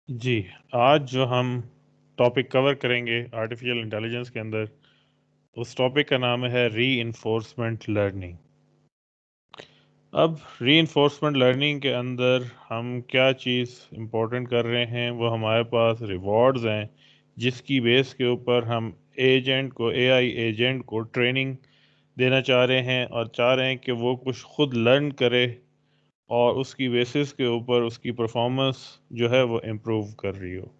जी। आज जो हम टॉपिक कवर करेंगे आर्टिफिशियल इंटेलिजेंस के अंदर, उस टॉपिक का नाम है री इन्फोर्समेंट लर्निंग। अब री इन्फोर्समेंट लर्निंग के अंदर हम क्या चीज़ इम्पोर्टेंट कर रहे हैं, वो हमारे पास रिवॉर्ड्स हैं जिसकी बेस के ऊपर हम एजेंट को, एआई एजेंट को ट्रेनिंग देना चाह रहे हैं और चाह रहे हैं कि वो कुछ खुद लर्न करे और उसकी बेसिस के ऊपर उसकी परफॉर्मेंस जो है वो इम्प्रूव कर रही हो।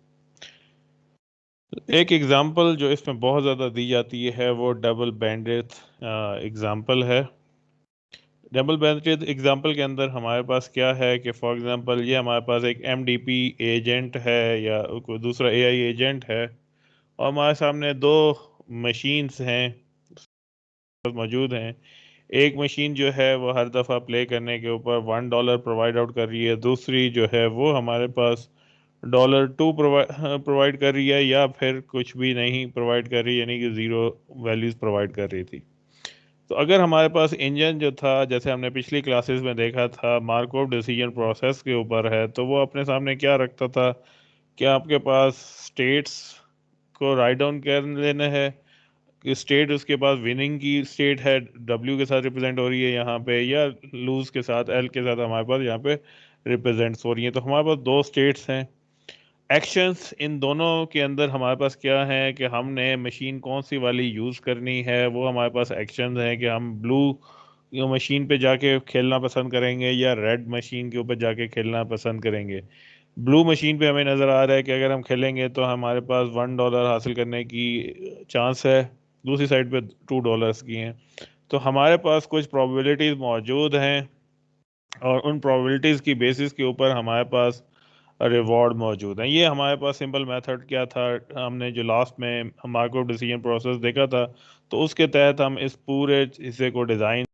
एक एग्जांपल जो इसमें बहुत ज़्यादा दी जाती है वो डबल बैंडेड एग्जांपल है। डबल बैंडेड एग्जांपल के अंदर हमारे पास क्या है कि फॉर एग्जांपल ये हमारे पास एक एमडीपी एजेंट है या कोई दूसरा एआई एजेंट है और हमारे सामने दो मशीन्स हैं मौजूद हैं। एक मशीन जो है वो हर दफ़ा प्ले करने के ऊपर $1 प्रोवाइड आउट कर रही है, दूसरी जो है वो हमारे पास $2 प्रोवाइड कर रही है या फिर कुछ भी नहीं प्रोवाइड कर रही, यानी कि ज़ीरो वैल्यूज़ प्रोवाइड कर रही थी। तो अगर हमारे पास इंजन जो था, जैसे हमने पिछली क्लासेस में देखा था, मार्कोव डिसीजन प्रोसेस के ऊपर है, तो वो अपने सामने क्या रखता था कि आपके पास स्टेट्स को राइट डाउन कर लेना है कि स्टेट उसके पास विनिंग की स्टेट है, डब्ल्यू के साथ रिप्रेजेंट हो रही है यहाँ पे, या लूज के साथ, एल के साथ हमारे पास यहाँ पे रिप्रेजेंट्स हो रही है। तो हमारे पास दो स्टेट्स हैं। एक्शंस इन दोनों के अंदर हमारे पास क्या है कि हमने मशीन कौन सी वाली यूज़ करनी है, वो हमारे पास एक्शंस हैं कि हम ब्लू मशीन पे जाके खेलना पसंद करेंगे या रेड मशीन के ऊपर जाके खेलना पसंद करेंगे। ब्लू मशीन पे हमें नज़र आ रहा है कि अगर हम खेलेंगे तो हमारे पास $1 हासिल करने की चांस है, दूसरी साइड पे $2 की हैं। तो हमारे पास कुछ प्रोबेबिलिटीज़ मौजूद हैं और उन प्रोबेबिलिटीज़ की बेसिस के ऊपर हमारे पास रिवॉर्ड मौजूद हैं। ये हमारे पास सिंपल मेथड क्या था, हमने जो लास्ट में मार्कओव डिसीजन प्रोसेस देखा था, तो उसके तहत हम इस पूरे हिस्से को डिज़ाइन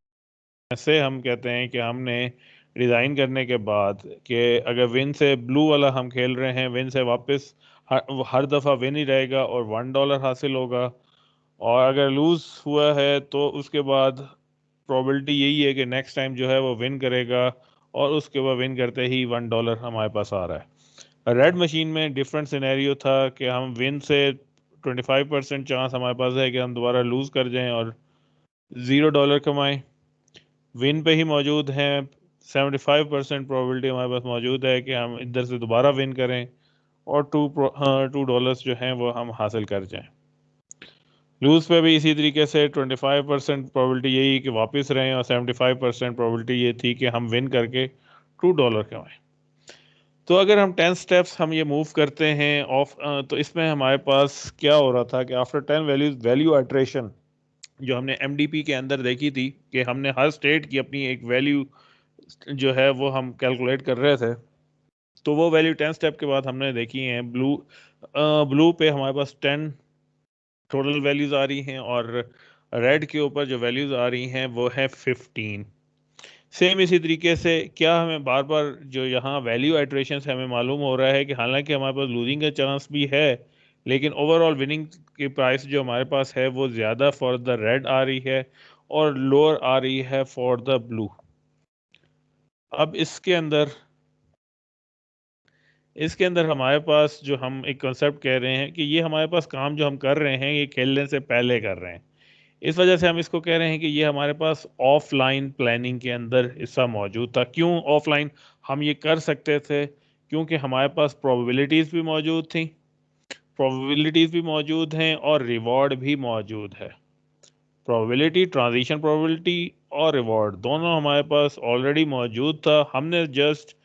से हम कहते हैं कि हमने डिज़ाइन करने के बाद कि अगर विन से ब्लू वाला हम खेल रहे हैं, विन से वापस हर दफ़ा विन ही रहेगा और $1 हासिल होगा। और अगर लूज़ हुआ है तो उसके बाद प्रोबेबिलिटी यही है कि नेक्स्ट टाइम जो है वो विन करेगा और उसके बाद विन करते ही $1 हमारे पास आ रहा है। रेड मशीन में डिफरेंट सिनेरियो था कि हम विन से 25% चांस हमारे पास है कि हम दोबारा लूज़ कर जाएं और $0 कमाएं। विन पे ही मौजूद हैं 75% प्रोबेबिलिटी हमारे पास मौजूद है कि हम इधर से दोबारा विन करें और $2 जो हैं वो हम हासिल कर जाएं। लूज पे भी इसी तरीके से 25% प्रोबेबिलिटी यही कि वापस रहें और 75% प्रोबेबिलिटी ये थी कि हम विन करके $2 कमाएं। तो अगर हम 10 स्टेप्स हम ये मूव करते हैं ऑफ, तो इसमें हमारे पास क्या हो रहा था कि आफ्टर 10 वैल्यूज वैल्यू आइट्रेशन जो हमने एमडीपी के अंदर देखी थी कि हमने हर स्टेट की अपनी एक वैल्यू जो है वो हम कैलकुलेट कर रहे थे। तो वो वैल्यू 10 स्टेप के बाद हमने देखी है। ब्लू पे हमारे पास 10 टोटल वैल्यूज आ रही हैं और रेड के ऊपर जो वैल्यूज आ रही हैं वो है 15। सेम इसी तरीके से क्या हमें बार बार जो यहाँ वैल्यू आइट्रेशन से हमें मालूम हो रहा है कि हालांकि हमारे पास लूजिंग का चांस भी है, लेकिन ओवरऑल विनिंग की प्राइस जो हमारे पास है वो ज़्यादा फॉर द रेड आ रही है और लोअर आ रही है फॉर द ब्लू। अब इसके अंदर हमारे पास जो हम एक कंसेप्ट कह रहे हैं कि ये हमारे पास काम जो हम कर रहे हैं ये खेलने से पहले कर रहे हैं। इस वजह से हम इसको कह रहे हैं कि ये हमारे पास ऑफलाइन प्लानिंग के अंदर हिस्सा मौजूद था। क्यों ऑफलाइन हम ये कर सकते थे? क्योंकि हमारे पास प्रोबेबिलिटीज़ भी मौजूद थी, प्रोबेबिलिटीज़ भी मौजूद हैं और रिवॉर्ड भी मौजूद है। प्रोबेबिलिटी, ट्रांजिशन प्रोबेबिलिटी और रिवॉर्ड दोनों हमारे पास ऑलरेडी मौजूद था। हमने जस्ट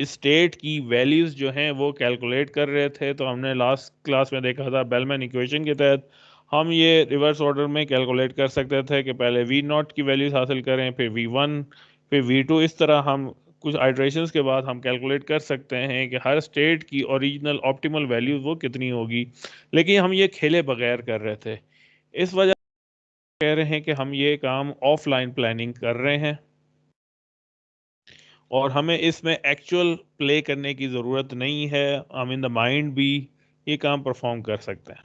स्टेट की वैल्यूज़ जो हैं वो कैलकुलेट कर रहे थे। तो हमने लास्ट क्लास में देखा था बेलमैन इक्वेशन के तहत हम ये रिवर्स ऑर्डर में कैलकुलेट कर सकते थे कि पहले वी नॉट की वैल्यूज़ हासिल करें, फिर V1, फिर V2। इस तरह हम कुछ आइट्रेशंस के बाद हम कैलकुलेट कर सकते हैं कि हर स्टेट की ओरिजिनल ऑप्टिमल वैल्यूज़ वो कितनी होगी। लेकिन हम ये खेले बगैर कर रहे थे। इस वजह कह रहे हैं कि हम ये काम ऑफलाइन प्लानिंग कर रहे हैं और हमें इसमें एक्चुअल प्ले करने की ज़रूरत नहीं है। हम इन द माइंड भी ये काम परफॉर्म कर सकते हैं।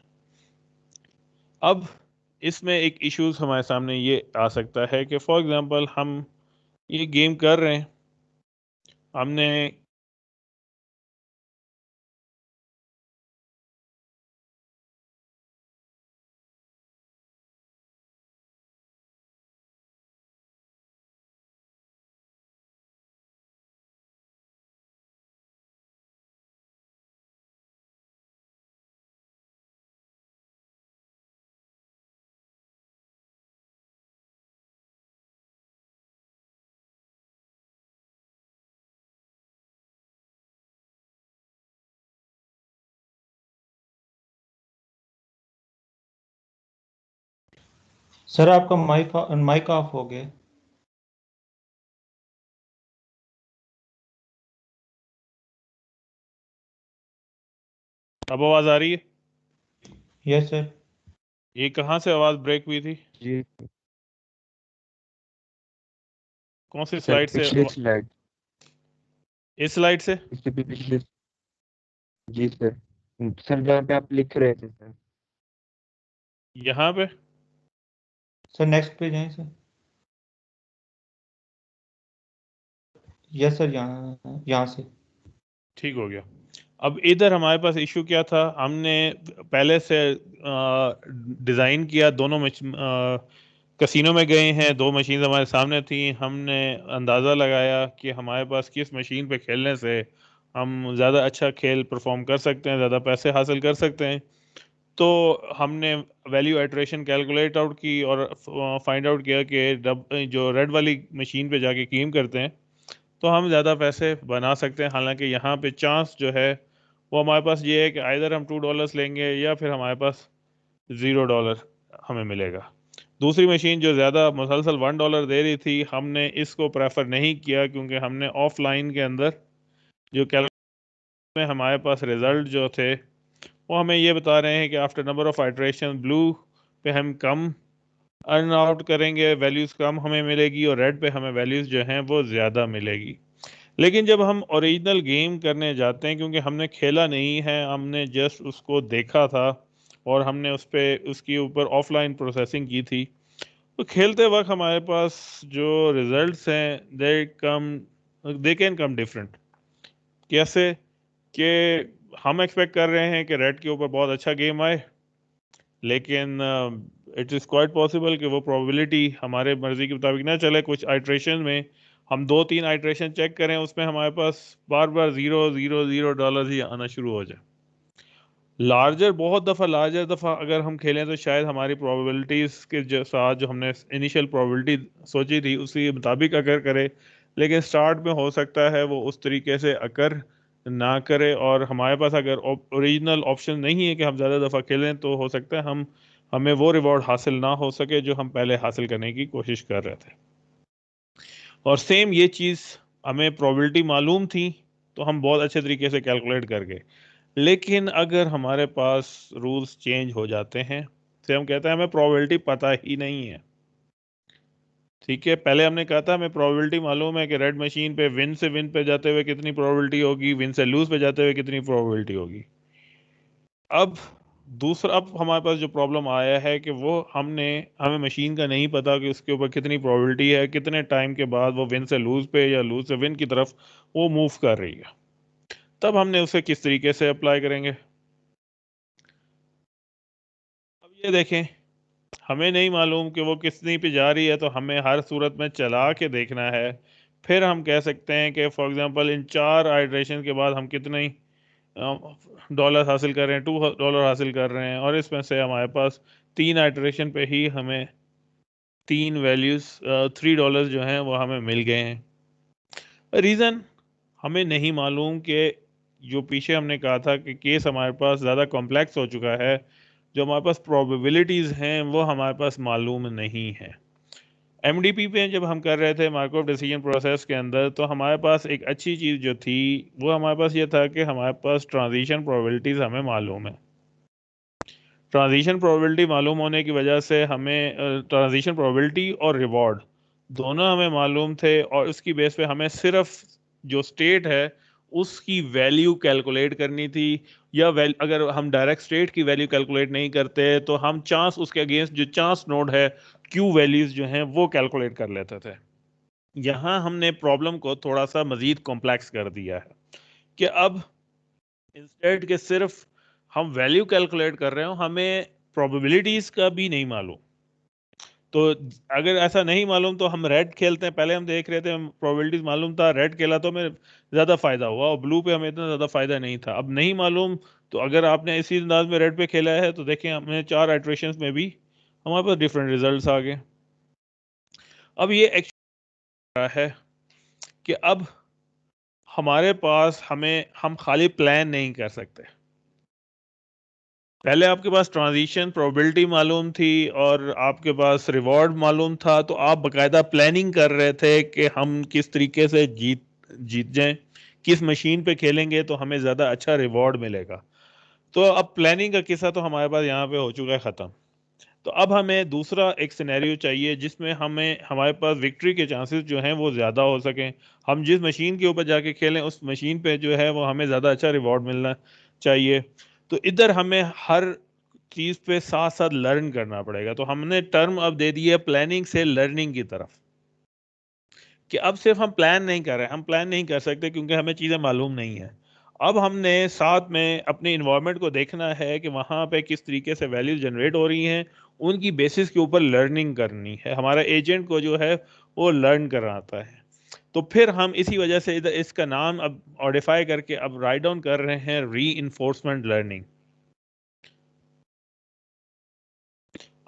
अब इसमें एक इश्यूज हमारे सामने ये आ सकता है कि फॉर एग्जांपल हम ये गेम कर रहे हैं, हमने सर आपका माइक ऑफ हो गया। अब आवाज आ रही है? Yes sir. ये कहाँ से आवाज ब्रेक हुई थी? जी कौन सी सर, स्लाइड से? पिछली स्लाइड। इस स्लाइड से? इससे भी पिछले। जी सर। सर जहाँ पे आप लिख रहे थे सर। यहाँ पे? सर नेक्स्ट पे जाएं सर। यस सर, यहाँ यहाँ से। ठीक हो गया। अब इधर हमारे पास इशू क्या था, हमने पहले से डिज़ाइन किया, दोनों कसिनो में गए हैं, दो मशीन हमारे सामने थी, हमने अंदाज़ा लगाया कि हमारे पास किस मशीन पे खेलने से हम ज़्यादा अच्छा खेल परफॉर्म कर सकते हैं, ज़्यादा पैसे हासिल कर सकते हैं। तो हमने वैल्यू एट्रेशन कैलकुलेट आउट की और फाइंड आउट किया कि जो रेड वाली मशीन पे जाके गेम करते हैं तो हम ज़्यादा पैसे बना सकते हैं। हालांकि यहाँ पे चांस जो है वो हमारे पास ये है कि आइदर हम $2 लेंगे या फिर हमारे पास $0 हमें मिलेगा। दूसरी मशीन जो ज़्यादा मुसलसल $1 दे रही थी, हमने इसको प्रेफर नहीं किया क्योंकि हमने ऑफलाइन के अंदर जो कैल में हमारे पास रिजल्ट जो थे वो हमें ये बता रहे हैं कि after number of iteration blue पे हम कम अर्न आउट करेंगे, वैल्यूज़ कम हमें मिलेगी, और रेड पे हमें वैल्यूज़ जो हैं वो ज़्यादा मिलेगी। लेकिन जब हम ओरिजिनल गेम करने जाते हैं, क्योंकि हमने खेला नहीं है, हमने जस्ट उसको देखा था और हमने उस पे उसके ऊपर ऑफलाइन प्रोसेसिंग की थी, तो खेलते वक्त हमारे पास जो रिजल्ट्स हैं दे कैन कम डिफरेंट। कैसे? कि हम एक्सपेक्ट कर रहे हैं कि रेड के ऊपर बहुत अच्छा गेम आए, लेकिन इट इज़ क्वाइट पॉसिबल कि वो प्रोबेबिलिटी हमारे मर्जी के मुताबिक ना चले। कुछ आइट्रेशन में हम दो तीन आइट्रेशन चेक करें, उसमें हमारे पास बार बार $0 ही आना शुरू हो जाए। बहुत दफ़ा लार्जर दफ़ा अगर हम खेलें तो शायद हमारी प्रोबेबिलिटीज़ के जो साथ जो हमने इनिशियल प्रोबेबिलिटी सोची थी उसी के मुताबिक अगर करे, लेकिन स्टार्ट में हो सकता है वो उस तरीके से अकर ना करे, और हमारे पास अगर ओरिजिनल ऑप्शन नहीं है कि हम ज़्यादा दफ़ा खेलें तो हो सकता है हमें वो रिवॉर्ड हासिल ना हो सके जो हम पहले हासिल करने की कोशिश कर रहे थे। और सेम ये चीज़ हमें प्रोबेबिलिटी मालूम थी तो हम बहुत अच्छे तरीके से कैलकुलेट कर गए। लेकिन अगर हमारे पास रूल्स चेंज हो जाते हैं, से हम कहते हैं हमें प्रोबेबिलिटी पता ही नहीं है। ठीक है, पहले हमने कहा था हमें प्रोबेबिलिटी मालूम है कि रेड मशीन पे विन से विन पे जाते हुए कितनी प्रोबेबिलिटी होगी, विन से लूज पे जाते हुए कितनी प्रोबेबिलिटी होगी। अब अब हमारे पास जो प्रॉब्लम आया है कि वो हमें मशीन का नहीं पता कि उसके ऊपर कितनी प्रोबेबिलिटी है, कितने टाइम के बाद वो विन से लूज पे या लूज से विन की तरफ वो मूव कर रही है। तब हमने उसे किस तरीके से अप्लाई करेंगे? अब ये देखें, हमें नहीं मालूम कि वो कितनी पे जा रही है, तो हमें हर सूरत में चला के देखना है। फिर हम कह सकते हैं कि फॉर एग्जांपल इन 4 आइट्रेशन के बाद हम कितने डॉलर हासिल कर रहे हैं, $2 हासिल कर रहे हैं, और इसमें से हमारे पास 3 आइट्रेशन पे ही हमें 3 वैल्यूज $3 जो हैं वो हमें मिल गए हैं। रीज़न हमें नहीं मालूम कि जो पीछे हमने कहा था कि केस हमारे पास ज़्यादा कॉम्प्लेक्स हो चुका है, जो हमारे पास प्रोबेबिलिटीज़ हैं वो हमारे पास मालूम नहीं है। एमडीपी पे जब हम कर रहे थे मार्कओव डिसीजन प्रोसेस के अंदर, तो हमारे पास एक अच्छी चीज़ जो थी वो हमारे पास ये था कि हमारे पास ट्रांजिशन प्रोबेबिलिटीज़ हमें मालूम है। ट्रांजिशन प्रोबेबिलिटी मालूम होने की वजह से हमें ट्रांजिशन प्रोबेबिलिटी और रिवॉर्ड दोनों हमें मालूम थे, और उसकी बेस पे हमें सिर्फ जो स्टेट है उसकी वैल्यू कैलकुलेट करनी थी। या अगर हम डायरेक्ट स्टेट की वैल्यू कैलकुलेट नहीं करते तो हम चांस उसके अगेंस्ट जो चांस नोड है क्यू वैल्यूज जो हैं वो कैलकुलेट कर लेते थे। यहाँ हमने प्रॉब्लम को थोड़ा सा मजीद कॉम्प्लेक्स कर दिया है कि अब इंस्टेड के सिर्फ हम वैल्यू कैलकुलेट कर रहे हो, हमें प्रोबेबिलिटीज का भी नहीं मालूम। तो अगर ऐसा नहीं मालूम तो हम रेड खेलते हैं, पहले हम देख रहे थे प्रोबेबिलिटीज मालूम था, रेड खेला तो हमें ज्यादा फायदा हुआ और ब्लू पे हमें इतना ज्यादा फायदा नहीं था। अब नहीं मालूम, तो अगर आपने इसी अंदाज में रेड पे खेला है तो देखें हमने 4 आइट्रेशंस में भी हमारे पास डिफरेंट रिजल्ट्स आ गए। अब ये एक्चुअली है कि अब हमारे पास हम खाली प्लान नहीं कर सकते। पहले आपके पास ट्रांजिशन प्रोबेबिलिटी मालूम थी और आपके पास रिवॉर्ड मालूम था, तो आप बकायदा प्लानिंग कर रहे थे कि हम किस तरीके से जीत जाएं, किस मशीन पे खेलेंगे तो हमें ज़्यादा अच्छा रिवॉर्ड मिलेगा। तो अब प्लानिंग का किस्सा तो हमारे पास यहाँ पे हो चुका है ख़त्म। तो अब हमें दूसरा एक सिनेरियो चाहिए जिसमें हमारे पास विक्ट्री के चांसेस जो हैं वो ज़्यादा हो सकें। हम जिस मशीन के ऊपर जाके खेलें उस मशीन पे जो है वो हमें ज़्यादा अच्छा रिवॉर्ड मिलना चाहिए। तो इधर हमें हर चीज़ पे साथ साथ लर्न करना पड़ेगा। तो हमने टर्म अब दे दी है प्लानिंग से लर्निंग की तरफ, कि अब सिर्फ हम प्लान नहीं कर रहे हैं। हम प्लान नहीं कर सकते क्योंकि हमें चीज़ें मालूम नहीं है। अब हमने साथ में अपने इन्वायरमेंट को देखना है कि वहाँ पे किस तरीके से वैल्यूज जनरेट हो रही हैं, उनकी बेसिस के ऊपर लर्निंग करनी है। हमारा एजेंट को जो है वो लर्न कराता है। तो फिर हम इसी वजह से इधर इसका नाम अब मॉडिफाई करके अब राइट डाउन कर रहे हैं री इन्फोर्समेंट लर्निंग।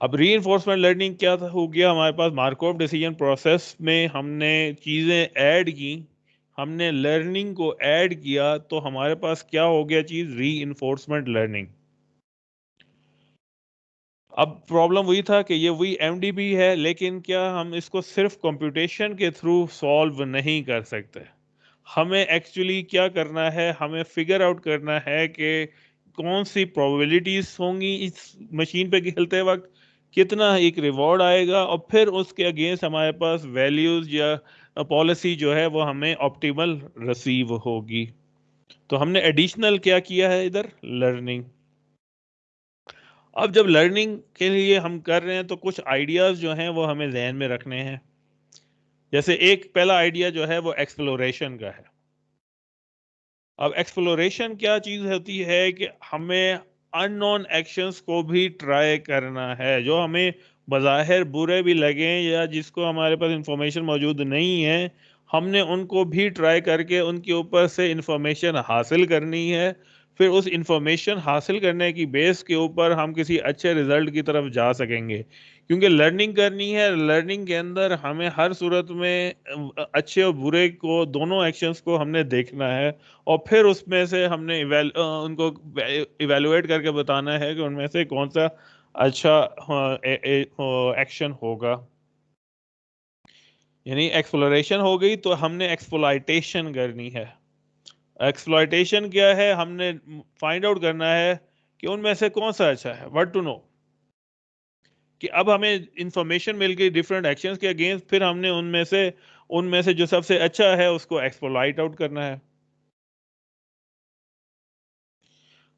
अब री इन्फोर्समेंट लर्निंग क्या हो गया, हमारे पास मार्कओव डिसीजन प्रोसेस में हमने चीज़ें ऐड की, हमने लर्निंग को ऐड किया, तो हमारे पास क्या हो गया चीज़, री इन्फोर्समेंट लर्निंग। अब प्रॉब्लम वही था कि ये वही एमडीबी है, लेकिन क्या हम इसको सिर्फ कंप्यूटेशन के थ्रू सॉल्व नहीं कर सकते। हमें एक्चुअली क्या करना है, हमें फिगर आउट करना है कि कौन सी प्रोबेबिलिटीज होंगी इस मशीन पे खेलते वक्त, कितना एक रिवॉर्ड आएगा, और फिर उसके अगेंस्ट हमारे पास वैल्यूज या पॉलिसी जो है वो हमें ऑप्टिमल रिसीव होगी। तो हमने एडिशनल क्या किया है इधर, लर्निंग। अब जब लर्निंग के लिए हम कर रहे हैं तो कुछ आइडियाज जो हैं वो हमें जहन में रखने हैं। जैसे एक पहला आइडिया जो है वो एक्सप्लोरेशन का है। अब एक्सप्लोरेशन क्या चीज होती है कि हमें अननोन एक्शंस को भी ट्राई करना है, जो हमें बज़ाहिर बुरे भी लगें या जिसको हमारे पास इंफॉर्मेशन मौजूद नहीं है, हमने उनको भी ट्राई करके उनके ऊपर से इंफॉर्मेशन हासिल करनी है। फिर उस इंफॉर्मेशन हासिल करने की बेस के ऊपर हम किसी अच्छे रिजल्ट की तरफ जा सकेंगे। क्योंकि लर्निंग करनी है, लर्निंग के अंदर हमें हर सूरत में अच्छे और बुरे को, दोनों एक्शंस को हमने देखना है, और फिर उसमें से हमने उनको इवेलुएट करके बताना है कि उनमें से कौन सा अच्छा एक्शन होगा। यानी एक्सप्लोरेशन हो गई, तो हमने एक्सप्लॉयटेशन करनी है। एक्सप्लॉयटेशन क्या है, हमने फाइंड आउट करना है कि उनमें से कौन सा अच्छा है, व्हाट टू नो। कि अब हमें इंफॉर्मेशन मिल गई डिफरेंट एक्शंस के अगेंस्ट, फिर हमने उनमें से जो सबसे अच्छा है उसको एक्सप्लॉइट आउट करना है।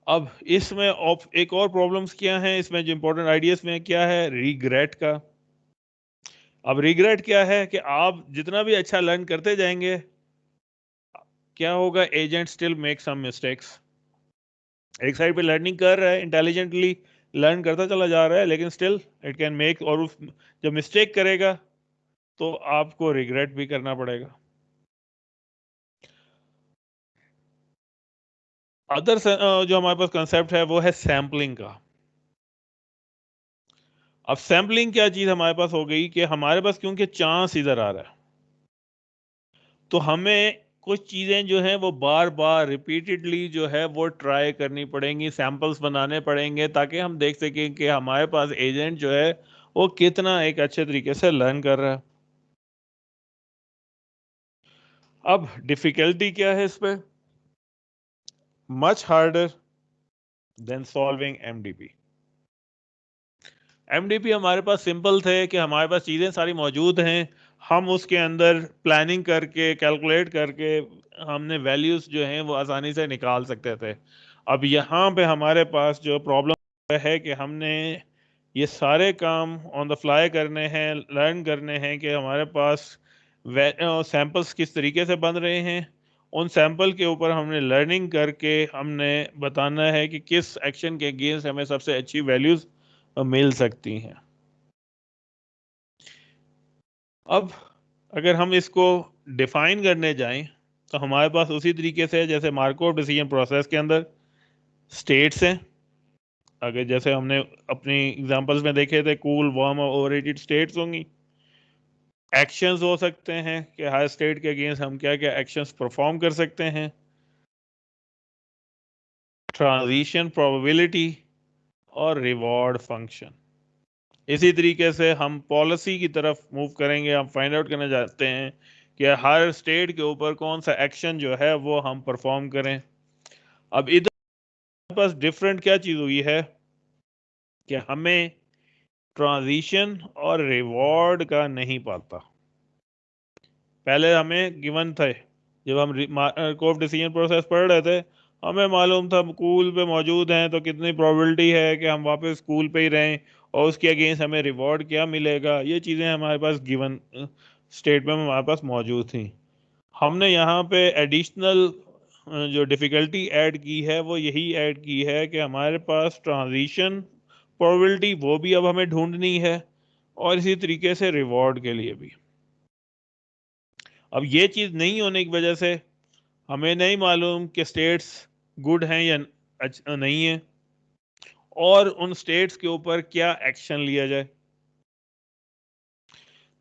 अब इसमें एक और प्रॉब्लम्स क्या हैं इसमें, जो इंपॉर्टेंट आइडियाज में क्या है, रिग्रेट का। अब रिग्रेट क्या है कि आप जितना भी अच्छा लर्न करते जाएंगे, क्या होगा, agent still make some mistakes. एक साइड पे लर्निंग कर रहा है, इंटेलिजेंटली लर्न करता चला जा रहा है, लेकिन स्टिल इट कैन मेक, और जब मिस्टेक करेगा तो आपको रिग्रेट भी करना पड़ेगा। अदर जो हमारे पास कंसेप्ट है वो है सैम्पलिंग का। अब सैम्पलिंग क्या चीज हमारे पास हो गई कि हमारे पास क्योंकि चांस इधर आ रहा है, तो हमें कुछ चीजें जो हैं वो बार बार रिपीटेडली जो है वो ट्राई करनी पड़ेंगी, सैंपल्स बनाने पड़ेंगे, ताकि हम देख सकें कि हमारे पास एजेंट जो है वो कितना एक अच्छे तरीके से लर्न कर रहा है। अब डिफिकल्टी क्या है इस पे, much harder than solving MDP. MDP हमारे पास सिंपल थे कि हमारे पास चीज़ें सारी मौजूद हैं, हम उसके अंदर प्लानिंग करके कैलकुलेट करके हमने वैल्यूज जो हैं वो आसानी से निकाल सकते थे। अब यहाँ पे हमारे पास जो प्रॉब्लम है कि हमने ये सारे काम ऑन द फ्लाई करने हैं, लर्न करने हैं कि हमारे पास सैंपल्स किस तरीके से बन रहे हैं। उन सैंपल के ऊपर हमने लर्निंग करके हमने बताना है कि किस एक्शन के अगेंस्ट हमें सबसे अच्छी वैल्यूज मिल सकती हैं। अब अगर हम इसको डिफाइन करने जाएं तो हमारे पास उसी तरीके से जैसे मार्कोव डिसीजन प्रोसेस के अंदर स्टेट्स हैं। अगर जैसे हमने अपनी एग्जांपल्स में देखे थे, कूल, वार्म और ओवरहीटेड स्टेट्स होंगी। एक्शंस हो सकते हैं कि हर स्टेट के अगेंस्ट हम क्या क्या एक्शंस परफॉर्म कर सकते हैं। ट्रांजिशन प्रोबेबिलिटी, और रिवॉर्ड फंक्शन। इसी तरीके से हम पॉलिसी की तरफ मूव करेंगे। हम फाइंड आउट करना चाहते हैं कि हर स्टेट के ऊपर कौन सा एक्शन जो है वो हम परफॉर्म करें। अब इधर पास डिफरेंट क्या चीज हुई है कि हमें ट्रांजिशन और रिवॉर्ड का नहीं पता। पहले हमें गिवन थे, जब हम कोफ डिसीजन प्रोसेस पढ़ रहे थे, हमें मालूम था स्कूल पे मौजूद हैं तो कितनी प्रोबेबिलिटी है कि हम वापस स्कूल पे ही रहें, और उसके अगेंस्ट हमें रिवॉर्ड क्या मिलेगा। ये चीज़ें हमारे पास गिवन स्टेट में हमारे पास मौजूद थी। हमने यहाँ पे एडिशनल जो डिफ़िकल्टी ऐड की है वो यही ऐड की है कि हमारे पास ट्रांजिशन प्रोबेबिलिटी वो भी अब हमें ढूंढनी है, और इसी तरीके से रिवॉर्ड के लिए भी। अब ये चीज़ नहीं होने की वजह से हमें नहीं मालूम कि स्टेट्स गुड हैं या नहीं है, और उन स्टेट्स के ऊपर क्या एक्शन लिया जाए।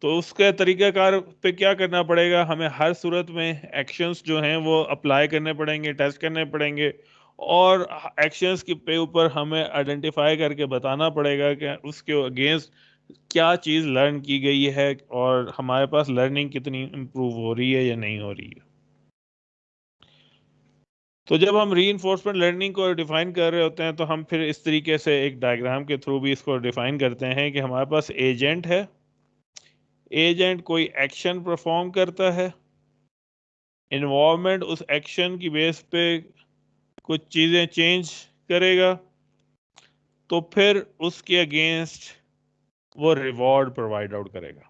तो उसके तरीक़ाकार पे क्या करना पड़ेगा, हमें हर सूरत में एक्शंस जो हैं वो अप्लाई करने पड़ेंगे, टेस्ट करने पड़ेंगे, और एक्शंस के पे ऊपर हमें आइडेंटिफाई करके बताना पड़ेगा कि उसके अगेंस्ट क्या चीज़ लर्न की गई है और हमारे पास लर्निंग कितनी इम्प्रूव हो रही है या नहीं हो रही है। तो जब हम रीइंफोर्समेंट लर्निंग को डिफाइन कर रहे होते हैं तो हम फिर इस तरीके से एक डायग्राम के थ्रू भी इसको डिफाइन करते हैं कि हमारे पास एजेंट है, एजेंट कोई एक्शन परफॉर्म करता है, इन्वायरमेंट उस एक्शन की बेस पे कुछ चीज़ें चेंज करेगा, तो फिर उसके अगेंस्ट वो रिवॉर्ड प्रोवाइड आउट करेगा।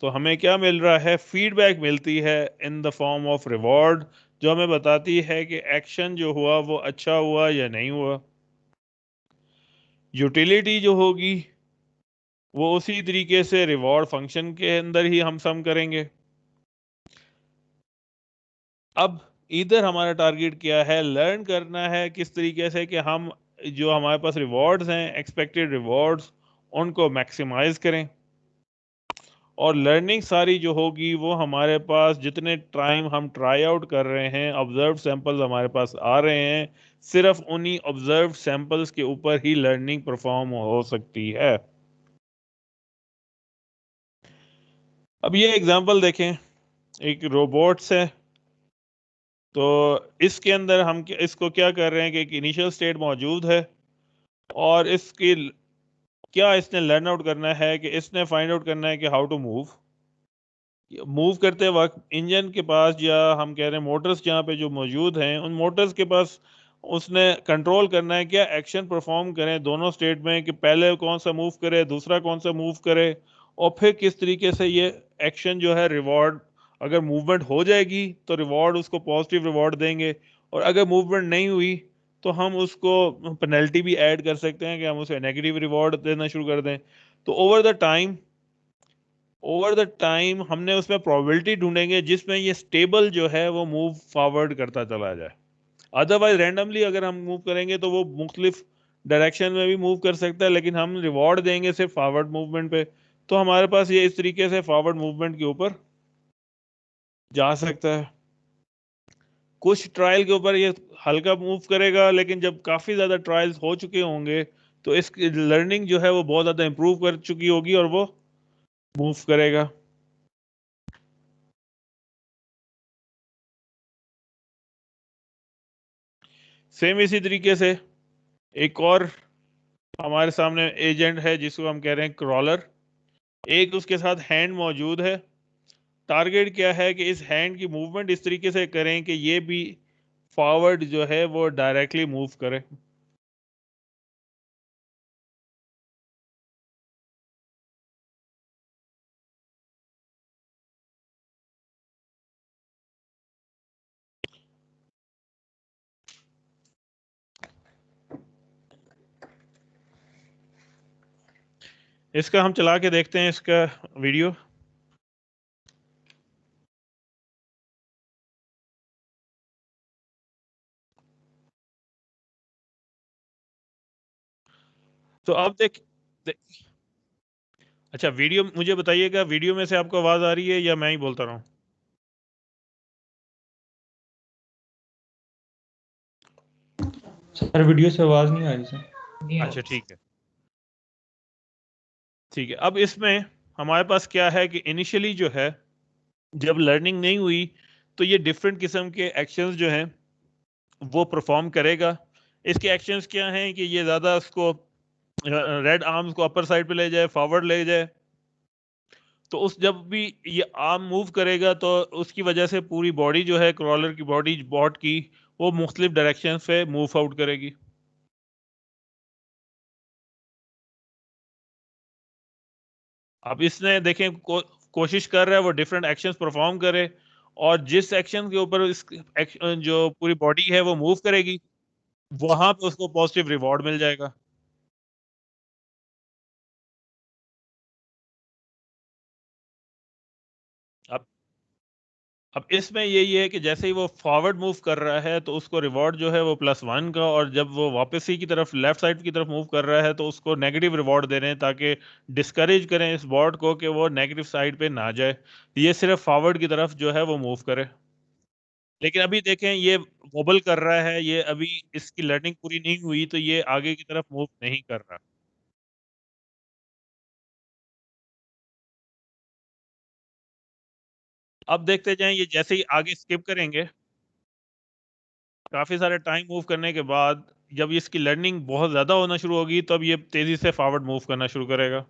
तो हमें क्या मिल रहा है, फीडबैक मिलती है in the form of reward, जो हमें बताती है कि एक्शन जो हुआ वो अच्छा हुआ या नहीं हुआ। यूटिलिटी जो होगी वो उसी तरीके से रिवॉर्ड फंक्शन के अंदर ही हम सम करेंगे। अब इधर हमारा टारगेट क्या है, लर्न करना है किस तरीके से कि हम जो हमारे पास रिवॉर्ड्स हैं, एक्सपेक्टेड रिवॉर्ड्स, उनको मैक्सिमाइज करें। और लर्निंग सारी जो होगी वो हमारे पास जितने टाइम हम ट्राई आउट कर रहे हैं, ऑब्जर्व सैंपल्स हमारे पास आ रहे हैं, सिर्फ उन्हीं ऑब्जर्व सैंपल्स के ऊपर ही लर्निंग परफॉर्म हो सकती है। अब ये एग्जांपल देखें, एक रोबोट्स है। तो इसके अंदर हम इसको क्या कर रहे हैं कि एक इनिशियल स्टेट मौजूद है, और इसकी क्या इसने लर्न आउट करना है कि इसने फाइंड आउट करना है कि हाउ टू मूव करते वक्त इंजन के पास, या हम कह रहे हैं मोटर्स जहाँ पे जो मौजूद हैं, उन मोटर्स के पास उसने कंट्रोल करना है क्या एक्शन परफॉर्म करें दोनों स्टेट में, कि पहले कौन सा मूव करे, दूसरा कौन सा मूव करे, और फिर किस तरीके से ये एक्शन जो है रिवॉर्ड, अगर मूवमेंट हो जाएगी तो रिवॉर्ड उसको पॉजिटिव रिवॉर्ड देंगे, और अगर मूवमेंट नहीं हुई तो हम उसको पेनल्टी भी ऐड कर सकते हैं कि हम उसे नेगेटिव रिवॉर्ड देना शुरू कर दें। तो ओवर द टाइम हमने उसमें प्रोबेबिलिटी ढूंढेंगे जिसमें ये स्टेबल जो है वो मूव फॉरवर्ड करता चला जाए। अदरवाइज रैंडमली अगर हम मूव करेंगे तो वो मुख्तलिफ डायरेक्शन में भी मूव कर सकता है, लेकिन हम रिवॉर्ड देंगे सिर्फ फॉरवर्ड मूवमेंट पे, तो हमारे पास ये इस तरीके से फॉरवर्ड मूवमेंट के ऊपर जा सकता है। कुछ ट्रायल के ऊपर ये हल्का मूव करेगा, लेकिन जब काफी ज्यादा ट्रायल्स हो चुके होंगे तो इसकी लर्निंग जो है वो बहुत ज्यादा इंप्रूव कर चुकी होगी और वो मूव करेगा। सेम इसी तरीके से एक और हमारे सामने एजेंट है जिसको हम कह रहे हैं क्रॉलर। एक उसके साथ हैंड मौजूद है। टारगेट क्या है कि इस हैंड की मूवमेंट इस तरीके से करें कि ये भी फॉरवर्ड जो है वो डायरेक्टली मूव करे। इसका हम चला के देखते हैं इसका वीडियो। तो अब अच्छा, वीडियो मुझे बताइएगा, वीडियो में से आपको आवाज आ रही है या मैं ही बोलता रहा हूँ? सर वीडियो से आवाज नहीं आ रही सर। अच्छा ठीक है, ठीक है। अब इसमें हमारे पास क्या है कि इनिशियली जो है जब लर्निंग नहीं हुई तो ये डिफरेंट किस्म के एक्शंस जो हैं वो परफॉर्म करेगा। इसके एक्शंस क्या हैं कि ये ज़्यादा उसको रेड आर्म्स को अपर साइड पे ले जाए, फॉरवर्ड ले जाए। तो उस जब भी ये आर्म मूव करेगा तो उसकी वजह से पूरी बॉडी जो है, क्रॉलर की बॉडी बॉट की, वो मुख्तलिफ डायरेक्शन से मूव आउट करेगी। अब इसने देखें कोशिश कर रहा है वो डिफरेंट एक्शंस परफॉर्म करे, और जिस एक्शन के ऊपर जो पूरी बॉडी है वो मूव करेगी, वहां पे उसको पॉजिटिव रिवॉर्ड मिल जाएगा। अब अब इसमें यही है कि जैसे ही वो फॉरवर्ड मूव कर रहा है तो उसको रिवॉर्ड जो है वो +1 का, और जब वो वापस ही की तरफ लेफ्ट साइड की तरफ मूव कर रहा है तो उसको नेगेटिव रिवॉर्ड दे रहे हैं, ताकि डिस्करेज करें इस बॉर्ड को कि वो नेगेटिव साइड पे ना जाए, ये सिर्फ फॉरवर्ड की तरफ जो है वो मूव करे। लेकिन अभी देखें ये वॉबल कर रहा है, ये अभी इसकी लर्निंग पूरी नहीं हुई तो ये आगे की तरफ मूव नहीं कर रहा। अब देखते जाएं, ये जैसे ही आगे स्किप करेंगे, काफी सारे टाइम मूव करने के बाद जब इसकी लर्निंग बहुत ज्यादा होना शुरू होगी तब ये तेजी से फॉरवर्ड मूव करना शुरू करेगा।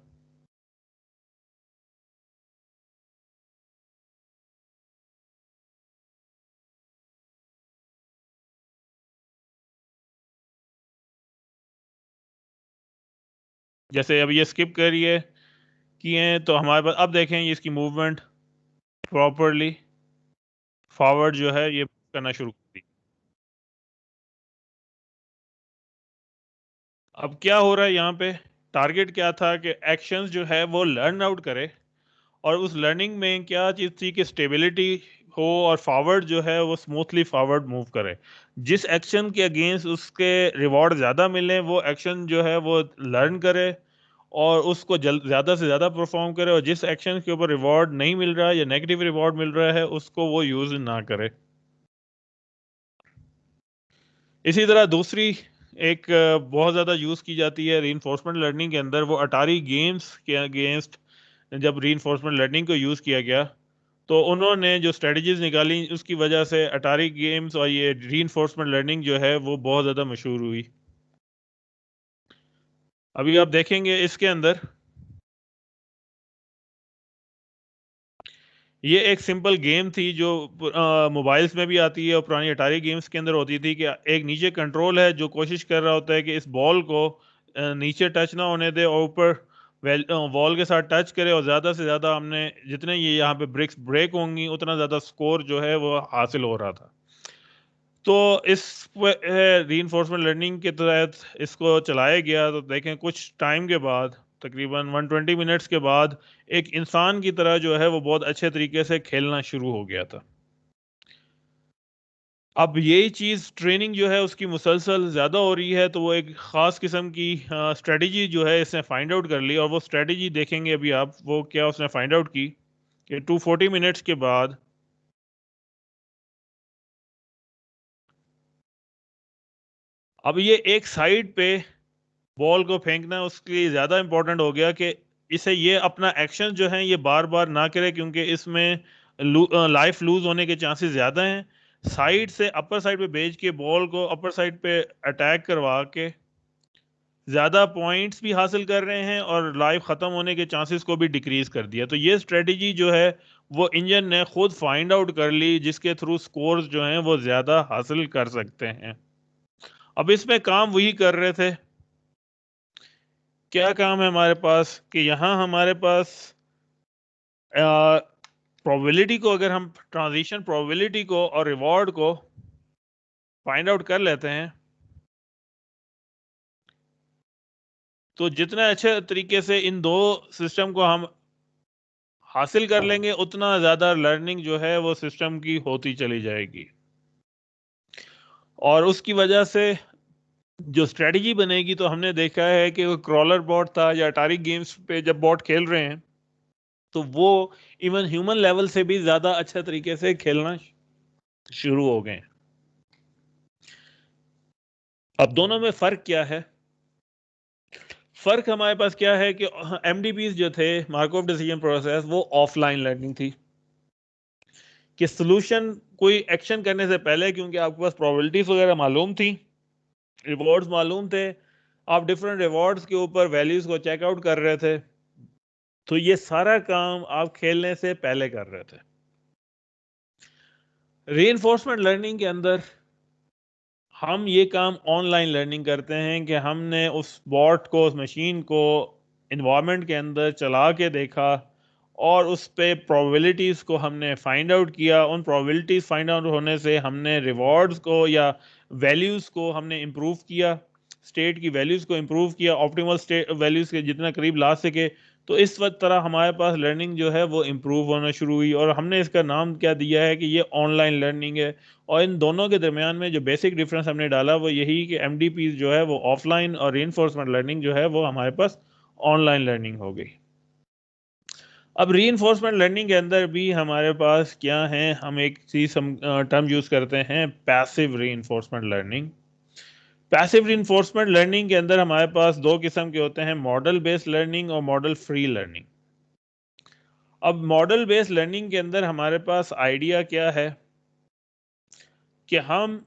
जैसे अब ये स्किप करिए किए हैं तो हमारे पास अब देखें ये इसकी मूवमेंट प्रॉपरली फॉरवर्ड जो है ये करना शुरू कर दी। अब क्या हो रहा है यहाँ पे, टारगेट क्या था कि एक्शंस जो है वो लर्न आउट करे, और उस लर्निंग में क्या चीज़ थी कि स्टेबिलिटी हो और फॉरवर्ड जो है वो स्मूथली फॉरवर्ड मूव करे। जिस एक्शन के अगेंस्ट उसके रिवॉर्ड ज़्यादा मिले वो एक्शन जो है वो लर्न करे और उसको ज़्यादा से ज़्यादा परफॉर्म करे, और जिस एक्शन के ऊपर रिवॉर्ड नहीं मिल रहा है या नेगेटिव रिवॉर्ड मिल रहा है उसको वो यूज़ ना करे। इसी तरह दूसरी एक बहुत ज़्यादा यूज़ की जाती है रीइंफोर्समेंट लर्निंग के अंदर, वो अटारी गेम्स के अगेंस्ट जब रीइंफोर्समेंट लर्निंग को यूज़ किया गया तो उन्होंने जो स्ट्रेटजीज निकाली उसकी वजह से अटारी गेम्स और ये रीइंफोर्समेंट लर्निंग जो है वो बहुत ज़्यादा मशहूर हुई। अभी आप देखेंगे इसके अंदर ये एक सिंपल गेम थी जो मोबाइल्स में भी आती है और पुरानी अटारी गेम्स के अंदर होती थी, कि एक नीचे कंट्रोल है जो कोशिश कर रहा होता है कि इस बॉल को नीचे टच ना होने दे और ऊपर वॉल के साथ टच करे, और ज़्यादा से ज़्यादा हमने जितने ये यहाँ पे ब्रिक्स ब्रेक होंगी उतना ज़्यादा स्कोर जो है वो हासिल हो रहा था। तो इस रीइंफोर्समेंट लर्निंग के तहत इसको चलाया गया तो देखें कुछ टाइम के बाद, तकरीबन 120 मिनट्स के बाद, एक इंसान की तरह जो है वो बहुत अच्छे तरीके से खेलना शुरू हो गया था। अब यही चीज़ ट्रेनिंग जो है उसकी मुसलसल ज़्यादा हो रही है तो वो एक ख़ास किस्म की स्ट्रेटजी जो है इसने फाइंड आउट कर ली, और वो स्ट्रेटजी देखेंगे अभी आप वो क्या उसने फाइंड आउट की कि 240 मिनट्स के बाद अब ये एक साइड पे बॉल को फेंकना उसके लिए ज़्यादा इंपॉर्टेंट हो गया कि इसे ये अपना एक्शन जो है ये बार बार ना करे, क्योंकि इसमें लाइफ लूज होने के चांसेस ज़्यादा हैं। साइड से अपर साइड पे भेज के बॉल को अपर साइड पे अटैक करवा के ज़्यादा पॉइंट्स भी हासिल कर रहे हैं और लाइफ ख़त्म होने के चांसेस को भी डिक्रीज कर दिया। तो ये स्ट्रेटजी जो है वो इंजन ने खुद फाइंड आउट कर ली, जिसके थ्रू स्कोर्स जो हैं वो ज़्यादा हासिल कर सकते हैं। अब इसमें काम वही कर रहे थे, क्या काम है हमारे पास कि यहाँ हमारे पास प्रोबेबिलिटी को, अगर हम ट्रांजिशन प्रोबेबिलिटी को और रिवॉर्ड को फाइंड आउट कर लेते हैं तो जितने अच्छे तरीके से इन दो सिस्टम को हम हासिल कर लेंगे उतना ज़्यादा लर्निंग जो है वो सिस्टम की होती चली जाएगी, और उसकी वजह से जो स्ट्रेटजी बनेगी, तो हमने देखा है कि वो क्रॉलर बॉट था या अटारी गेम्स पे जब बॉट खेल रहे हैं तो वो इवन ह्यूमन लेवल से भी ज़्यादा अच्छा तरीके से खेलना शुरू हो गए। अब दोनों में फ़र्क क्या है? फ़र्क हमारे पास क्या है कि MDPs जो थे, मार्कोव डिसीजन प्रोसेस, वो ऑफलाइन लर्निंग थी कि सॉल्यूशन कोई एक्शन करने से पहले, क्योंकि आपके पास प्रोबेबिलिटीज वगैरह मालूम थी, रिवॉर्ड्स मालूम थे, आप डिफरेंट रिवॉर्ड्स के ऊपर वैल्यूज को चेकआउट कर रहे थे, तो ये सारा काम आप खेलने से पहले कर रहे थे। रीइंफोर्समेंट लर्निंग के अंदर हम ये काम ऑनलाइन लर्निंग करते हैं कि हमने उस बॉट को, उस मशीन को इन्वायरमेंट के अंदर चला के देखा और उस पे प्रोबेबिलिटीज़ को हमने फाइंड आउट किया। उन प्रोबेबिलिटीज़ फाइंड आउट होने से हमने रिवॉर्ड्स को या वैल्यूज़ को हमने इम्प्रूव किया, स्टेट की वैल्यूज़ को इम्प्रूव किया, ऑप्टिमल स्टेट वैल्यूज़ के जितना करीब ला सके। तो इस वक्त तरह हमारे पास लर्निंग जो है वो इम्प्रूव होना शुरू हुई और हमने इसका नाम क्या दिया है कि ये ऑनलाइन लर्निंग है। और इन दोनों के दरमियान में जो बेसिक डिफरेंस हमने डाला वो यही कि MDPs जो है वो ऑफलाइन और रीइंफोर्समेंट लर्निंग जो है वो हमारे पास ऑनलाइन लर्निंग हो गई। अब रीइंफोर्समेंट लर्निंग के अंदर भी हमारे पास क्या है, हम एक चीज टर्म यूज करते हैं, passive reinforcement learning. Passive reinforcement learning के अंदर हमारे पास दो किस्म के होते हैं, मॉडल बेस्ड लर्निंग और मॉडल फ्री लर्निंग। अब मॉडल बेस्ड लर्निंग के अंदर हमारे पास आइडिया क्या है कि हम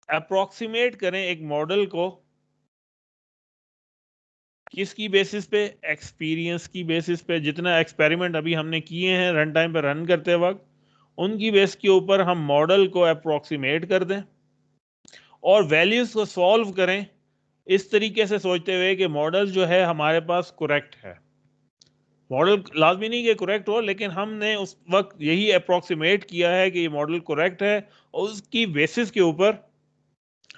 अप्रोक्सीमेट करें एक मॉडल को, किसकी बेसिस पे? एक्सपीरियंस की बेसिस पे। जितना एक्सपेरिमेंट अभी हमने किए हैं रन टाइम पे रन करते वक्त, उनकी बेस के ऊपर हम मॉडल को अप्रोक्सीमेट कर दें और वैल्यूज को सॉल्व करें इस तरीके से सोचते हुए कि मॉडल जो है हमारे पास करेक्ट है। मॉडल लाजमी नहीं कि करेक्ट हो, लेकिन हमने उस वक्त यही अप्रोक्सीमेट किया है कि ये मॉडल करेक्ट है और उसकी बेसिस के ऊपर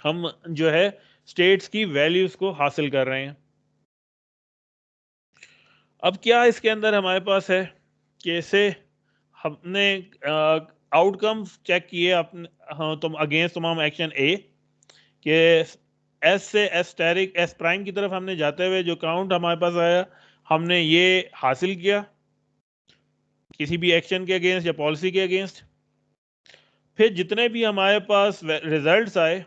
हम जो है स्टेट्स की वैल्यूज को हासिल कर रहे हैं। अब क्या इसके अंदर हमारे पास है, कैसे हमने आउटकम चेक किए अपने, हाँ, तुम अगेंस्ट तमाम एक्शन ए के एस से एस्टेरिक एस प्राइम की तरफ हमने जाते हुए जो काउंट हमारे पास आया, हमने ये हासिल किया किसी भी एक्शन के अगेंस्ट या पॉलिसी के अगेंस्ट। फिर जितने भी हमारे पास रिजल्ट्स आए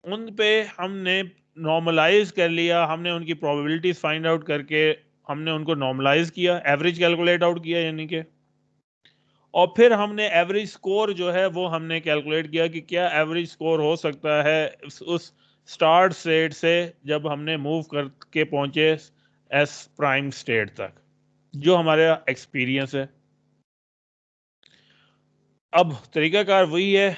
उन पे हमने नॉर्मलाइज कर लिया, हमने उनकी प्रोबेबिलिटीज फाइंड आउट करके हमने उनको नॉर्मलाइज किया, एवरेज कैलकुलेट आउट किया यानी कि, और फिर हमने एवरेज स्कोर जो है वो हमने कैलकुलेट किया कि क्या एवरेज स्कोर हो सकता है उस स्टार्ट स्टेट से जब हमने मूव करके पहुंचे एस प्राइम स्टेट तक, जो हमारा एक्सपीरियंस है। अब तरीकाकार वही है,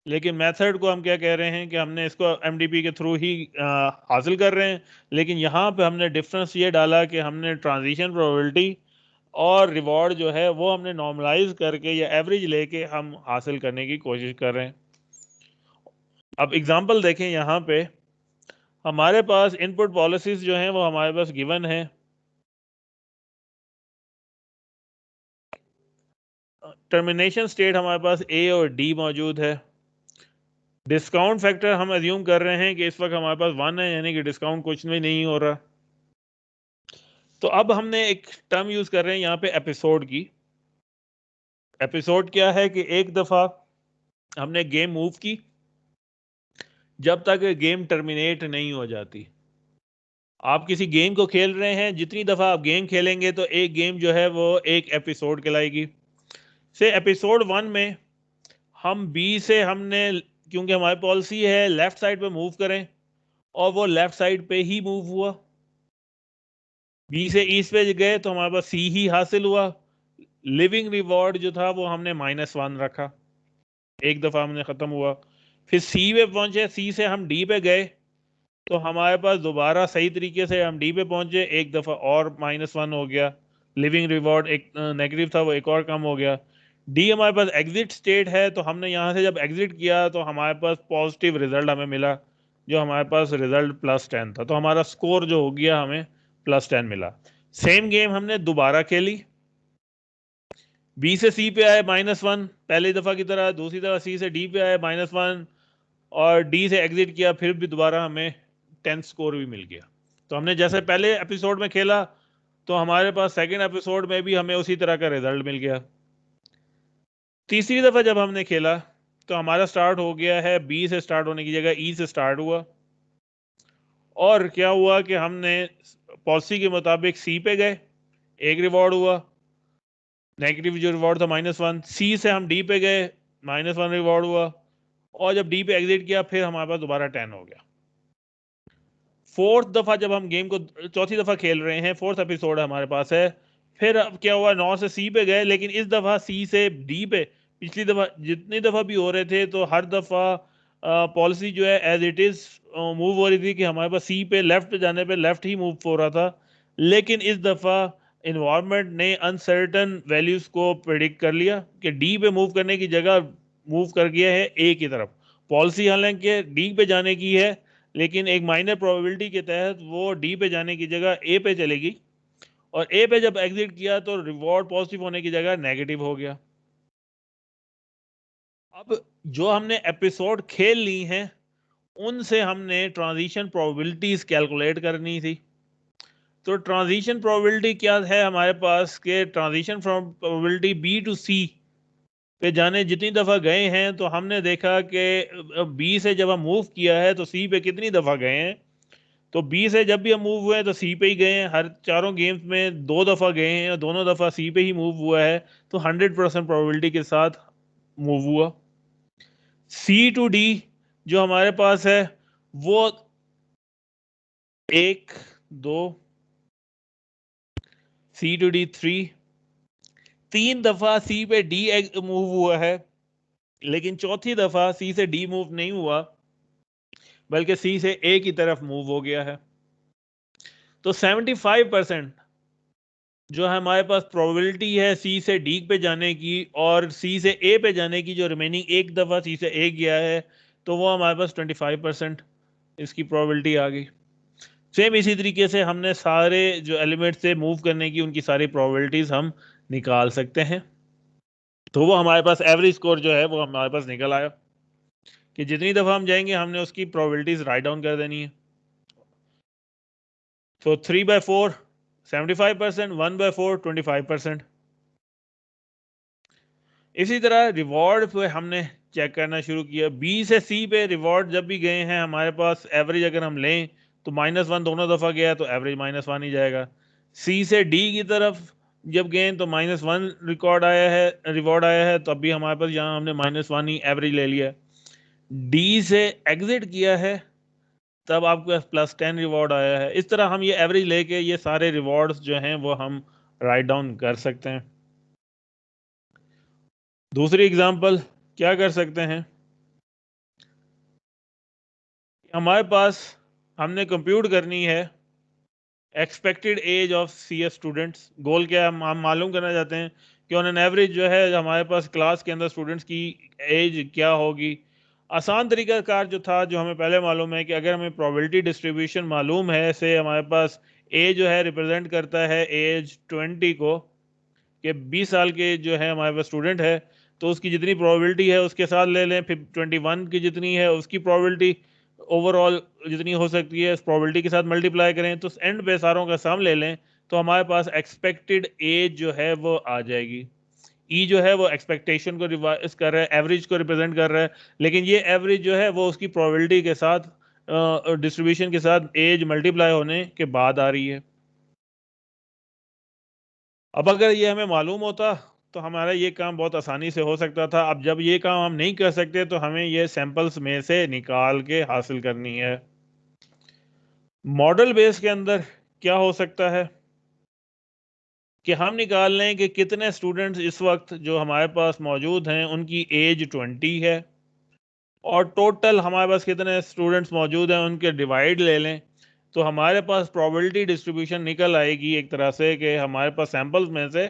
लेकिन मेथड को हम क्या कह रहे हैं कि हमने इसको MDP के थ्रू ही हासिल कर रहे हैं, लेकिन यहाँ पे हमने डिफरेंस ये डाला कि हमने ट्रांजिशन प्रोबेबिलिटी और रिवॉर्ड जो है वो हमने नॉर्मलाइज करके या एवरेज लेके हम हासिल करने की कोशिश कर रहे हैं। अब एग्जांपल देखें, यहाँ पे हमारे पास इनपुट पॉलिसीज जो हैं वो हमारे पास गिवन है। टर्मिनेशन स्टेट हमारे पास A और D मौजूद है। डिस्काउंट फैक्टर हम अज्यूम कर रहे हैं कि इस वक्त हमारे पास 1 है, यानी कि डिस्काउंट कुछ भी नहीं हो रहा। तो अब हमने एक टर्म यूज कर रहे हैं यहाँ पे एपिसोड की। एपिसोड क्या है कि एक दफा हमने गेम मूव की जब तक गेम टर्मिनेट नहीं हो जाती। आप किसी गेम को खेल रहे हैं, जितनी दफा आप गेम खेलेंगे तो एक गेम जो है वो एक एपिसोड कहलाएगी। से एपिसोड 1 में हम बी से हमने, क्योंकि हमारी पॉलिसी है लेफ्ट साइड पे मूव करें, और वो लेफ्ट साइड पे ही मूव हुआ। बी से ईस्ट पे गए तो हमारे पास सी ही हासिल हुआ। लिविंग रिवॉर्ड जो था वो हमने -1 रखा, एक दफा हमने खत्म हुआ। फिर सी पे पहुंचे, सी से हम डी पे गए तो हमारे पास दोबारा सही तरीके से हम डी पे पहुंचे, एक दफा और -1 हो गया। लिविंग रिवॉर्ड एक नेगेटिव था वो एक और कम हो गया। डी हमारे पास एग्जिट स्टेट है, तो हमने यहाँ से जब एग्जिट किया तो हमारे पास पॉजिटिव रिजल्ट हमें मिला, जो हमारे पास रिजल्ट +10 था, तो हमारा स्कोर जो हो गया हमें +10 मिला। सेम गेम हमने दोबारा खेली, बी से सी पे आए -1 पहली दफा की तरह, दूसरी दफा सी से डी पे आए -1, और डी से एग्जिट किया, फिर भी दोबारा हमें 10 स्कोर भी मिल गया। तो हमने जैसे पहले एपिसोड में खेला तो हमारे पास सेकंड एपिसोड में भी हमें उसी तरह का रिजल्ट मिल गया। तीसरी दफा जब हमने खेला तो हमारा स्टार्ट हो गया है बी से स्टार्ट होने की जगह ई से स्टार्ट हुआ, और क्या हुआ कि हमने पॉलिसी के मुताबिक सी पे गए, एक रिवॉर्ड हुआ, नेगेटिव जो रिवॉर्ड था -1। सी से हम डी पे गए, -1 रिवॉर्ड हुआ, और जब डी पे एग्जिट किया फिर हमारे पास दोबारा 10 हो गया। फोर्थ दफा जब हम गेम को चौथी दफा खेल रहे हैं, फोर्थ एपिसोड हमारे पास है, फिर अब क्या हुआ, 9 से सी पे गए, लेकिन इस दफा सी से डी पे, पिछली दफा जितनी दफा भी हो रहे थे तो हर दफा पॉलिसी जो है एज इट इज मूव हो रही थी कि हमारे पास सी पे लेफ्ट जाने पे लेफ्ट ही मूव हो रहा था, लेकिन इस दफा इन्वायरमेंट ने अनसर्टन वैल्यूज को प्रिडिक्ट कर लिया कि डी पे मूव करने की जगह मूव कर गया है ए की तरफ। पॉलिसी हालांकि डी पे जाने की है, लेकिन एक माइनर प्रोबेबिलिटी के तहत वो डी पे जाने की जगह ए पे चलेगी, और ए पे जब एग्जिट किया तो रिवॉर्ड पॉजिटिव होने की जगह नेगेटिव हो गया। अब जो हमने एपिसोड खेल ली हैं उनसे हमने ट्रांजिशन प्रोबेबिलिटीज कैलकुलेट करनी थी। तो ट्रांजिशन प्रोबेबिलिटी क्या है हमारे पास के ट्रांजिशन प्रोबेबिलिटी बी टू सी पे जाने जितनी दफ़ा गए हैं, तो हमने देखा कि बी से जब हम मूव किया है तो सी पे कितनी दफ़ा गए हैं। तो बी से जब भी हम मूव हुए हैं तो सी पे ही गए हैं, हर चारों गेम्स में 2 दफ़ा गए हैं और दोनों दफ़ा सी पे ही मूव हुआ है, तो 100% प्रोबेबिलिटी के साथ मूव हुआ। सी टू डी जो हमारे पास है वो 1 2, सी टू डी 3 दफ़ा सी पे डी मूव हुआ है, लेकिन चौथी दफ़ा सी से डी मूव नहीं हुआ बल्कि सी से ए की तरफ मूव हो गया है। तो 75% जो है हमारे पास प्रोबेबिलिटी है सी से डी पे जाने की और सी से ए पे जाने की, जो रिमेनिंग एक दफ़ा सी से ए गया है, तो वो हमारे पास 25% इसकी प्रोबेबिलिटी आ गई। सेम इसी तरीके से हमने सारे जो एलिमेंट से मूव करने की उनकी सारी प्रोबेबिलिटीज़ हम निकाल सकते हैं। तो वो हमारे पास एवरेज स्कोर जो है वो हमारे पास निकल आया कि जितनी दफ़ा हम जाएंगे हमने उसकी प्रोबेबिलिटीज़ राइट डाउन कर देनी है। तो 3/4 75%, 1/4 25%। इसी तरह रिवॉर्ड पे हमने चेक करना शुरू किया। बी से सी पे रिवॉर्ड जब भी गए हैं हमारे पास एवरेज अगर हम लें तो -1 दोनों दफ़ा गया तो एवरेज -1 ही जाएगा। सी से डी की तरफ जब गए तो -1 रिकॉर्ड आया है, रिवॉर्ड आया है, तब भी हमारे पास यहाँ हमने -1 ही एवरेज ले लिया। डी से एग्जिट किया है तब आपके पास +10 रिवॉर्ड आया है। इस तरह हम ये एवरेज लेके ये सारे रिवॉर्ड्स जो हैं वो हम राइट डाउन कर सकते हैं। दूसरी एग्जांपल क्या कर सकते हैं, हमारे पास हमने कंप्यूट करनी है expected age of CS students. Goal क्या है, हम मालूम करना चाहते हैं कि ऑन एन एवरेज जो है हमारे पास क्लास के अंदर स्टूडेंट्स की एज क्या होगी। आसान तरीका कार जो था, जो हमें पहले मालूम है कि अगर हमें प्रोबेबिलिटी डिस्ट्रीब्यूशन मालूम है, से हमारे पास ए जो है रिप्रेजेंट करता है एज 20 को, कि 20 साल के जो है हमारे पास स्टूडेंट है तो उसकी जितनी प्रोबेबिलिटी है उसके साथ ले लें, फिर 21 की जितनी है उसकी प्रोबेबिलिटी ओवरऑल जितनी हो सकती है उस प्रोबेबिलिटी के साथ मल्टीप्लाई करें, तो एंड पे सारों का सम ले लें, तो हमारे पास एक्सपेक्टेड एज जो है वो आ जाएगी। ई जो है वो एक्सपेक्टेशन को रिवाइज कर रहा है, एवरेज को रिप्रेजेंट कर रहा है, लेकिन ये एवरेज जो है वो उसकी प्रोबेबिलिटी के साथ डिस्ट्रीब्यूशन के साथ एज मल्टीप्लाई होने के बाद आ रही है। अब अगर ये हमें मालूम होता तो हमारा ये काम बहुत आसानी से हो सकता था। अब जब ये काम हम नहीं कर सकते तो हमें ये सैंपल्स में से निकाल के हासिल करनी है। मॉडल बेस के अंदर क्या हो सकता है कि हम निकाल लें कि कितने स्टूडेंट्स इस वक्त जो हमारे पास मौजूद हैं उनकी एज 20 है, और टोटल हमारे पास कितने स्टूडेंट्स मौजूद हैं उनके डिवाइड ले लें, तो हमारे पास प्रोबेबिलिटी डिस्ट्रीब्यूशन निकल आएगी एक तरह से कि हमारे पास सैंपल्स में से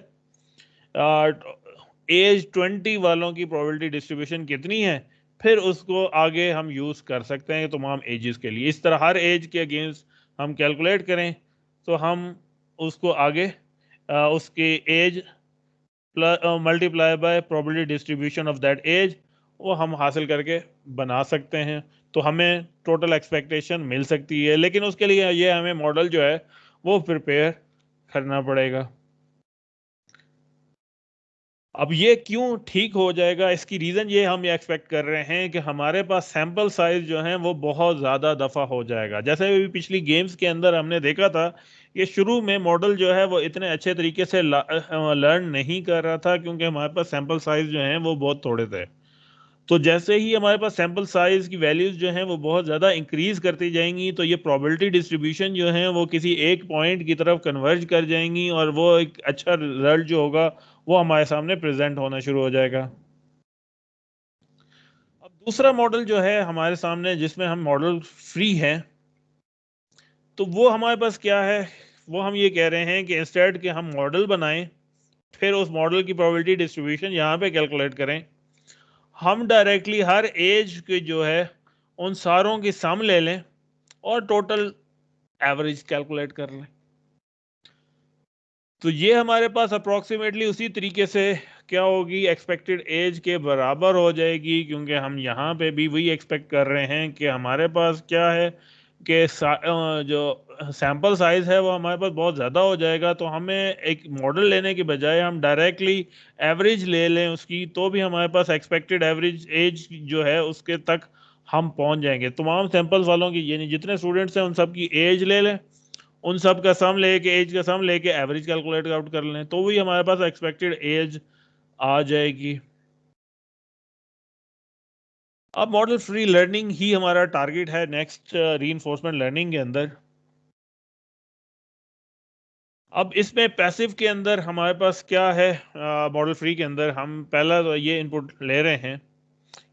एज 20 वालों की प्रोबेबिलिटी डिस्ट्रीब्यूशन कितनी है, फिर उसको आगे हम यूज़ कर सकते हैं तमाम एजेस के लिए। इस तरह हर एज के अगेंस्ट हम कैलकुलेट करें तो हम उसको आगे उसके edge multiply by probability distribution of that edge वो हम हासिल करके बना सकते हैं, तो हमें टोटल एक्सपेक्टेशन मिल सकती है। लेकिन उसके लिए ये हमें मॉडल जो है वो प्रिपेयर करना पड़ेगा। अब ये क्यों ठीक हो जाएगा, इसकी रीज़न ये हम ये एक्सपेक्ट कर रहे हैं कि हमारे पास सैंपल साइज जो है वो बहुत ज़्यादा दफ़ा हो जाएगा। जैसे अभी पिछली गेम्स के अंदर हमने देखा था कि शुरू में मॉडल जो है वो इतने अच्छे तरीके से लर्न नहीं कर रहा था, क्योंकि हमारे पास सैंपल साइज जो हैं वो बहुत थोड़े थे। तो जैसे ही हमारे पास सैंपल साइज की वैल्यूज जो हैं वो बहुत ज़्यादा इंक्रीज करती जाएंगी, तो ये प्रोबेबिलिटी डिस्ट्रीब्यूशन जो है वो किसी एक पॉइंट की तरफ कन्वर्ज कर जाएंगी, और वो एक अच्छा रिजल्ट जो होगा वो हमारे सामने प्रेजेंट होना शुरू हो जाएगा। अब दूसरा मॉडल जो है हमारे सामने, जिसमें हम मॉडल फ्री है, तो वो हमारे पास क्या है, वो हम ये कह रहे हैं कि इंस्टेड के हम मॉडल बनाएं, फिर उस मॉडल की प्रोबेबिलिटी डिस्ट्रीब्यूशन यहाँ पे कैलकुलेट करें, हम डायरेक्टली हर एज के जो है उन सारों की सम ले लें और टोटल एवरेज कैलकुलेट कर लें। तो ये हमारे पास अप्रोक्सीमेटली उसी तरीके से क्या होगी, एक्सपेक्टेड एज के बराबर हो जाएगी, क्योंकि हम यहाँ पे भी वही एक्सपेक्ट कर रहे हैं कि हमारे पास क्या है कि जो सैंपल साइज है वो हमारे पास बहुत ज़्यादा हो जाएगा, तो हमें एक मॉडल लेने के बजाय हम डायरेक्टली एवरेज ले लें उसकी, तो भी हमारे पास एक्सपेक्टेड एवरेज एज जो है उसके तक हम पहुँच जाएंगे। तमाम सैंपल्स वालों की, यानी जितने स्टूडेंट्स हैं उन सब की एज ले लें, उन सब का सम लेके, एज का सम लेके एवरेज कैलकुलेट आउट कर लें, तो भी हमारे पास एक्सपेक्टेड एज आ जाएगी। अब मॉडल फ्री लर्निंग ही हमारा टारगेट है नेक्स्ट रीइंफोर्समेंट लर्निंग के अंदर। अब इसमें पैसिव के अंदर हमारे पास क्या है, मॉडल फ्री के अंदर हम पहला तो ये इनपुट ले रहे हैं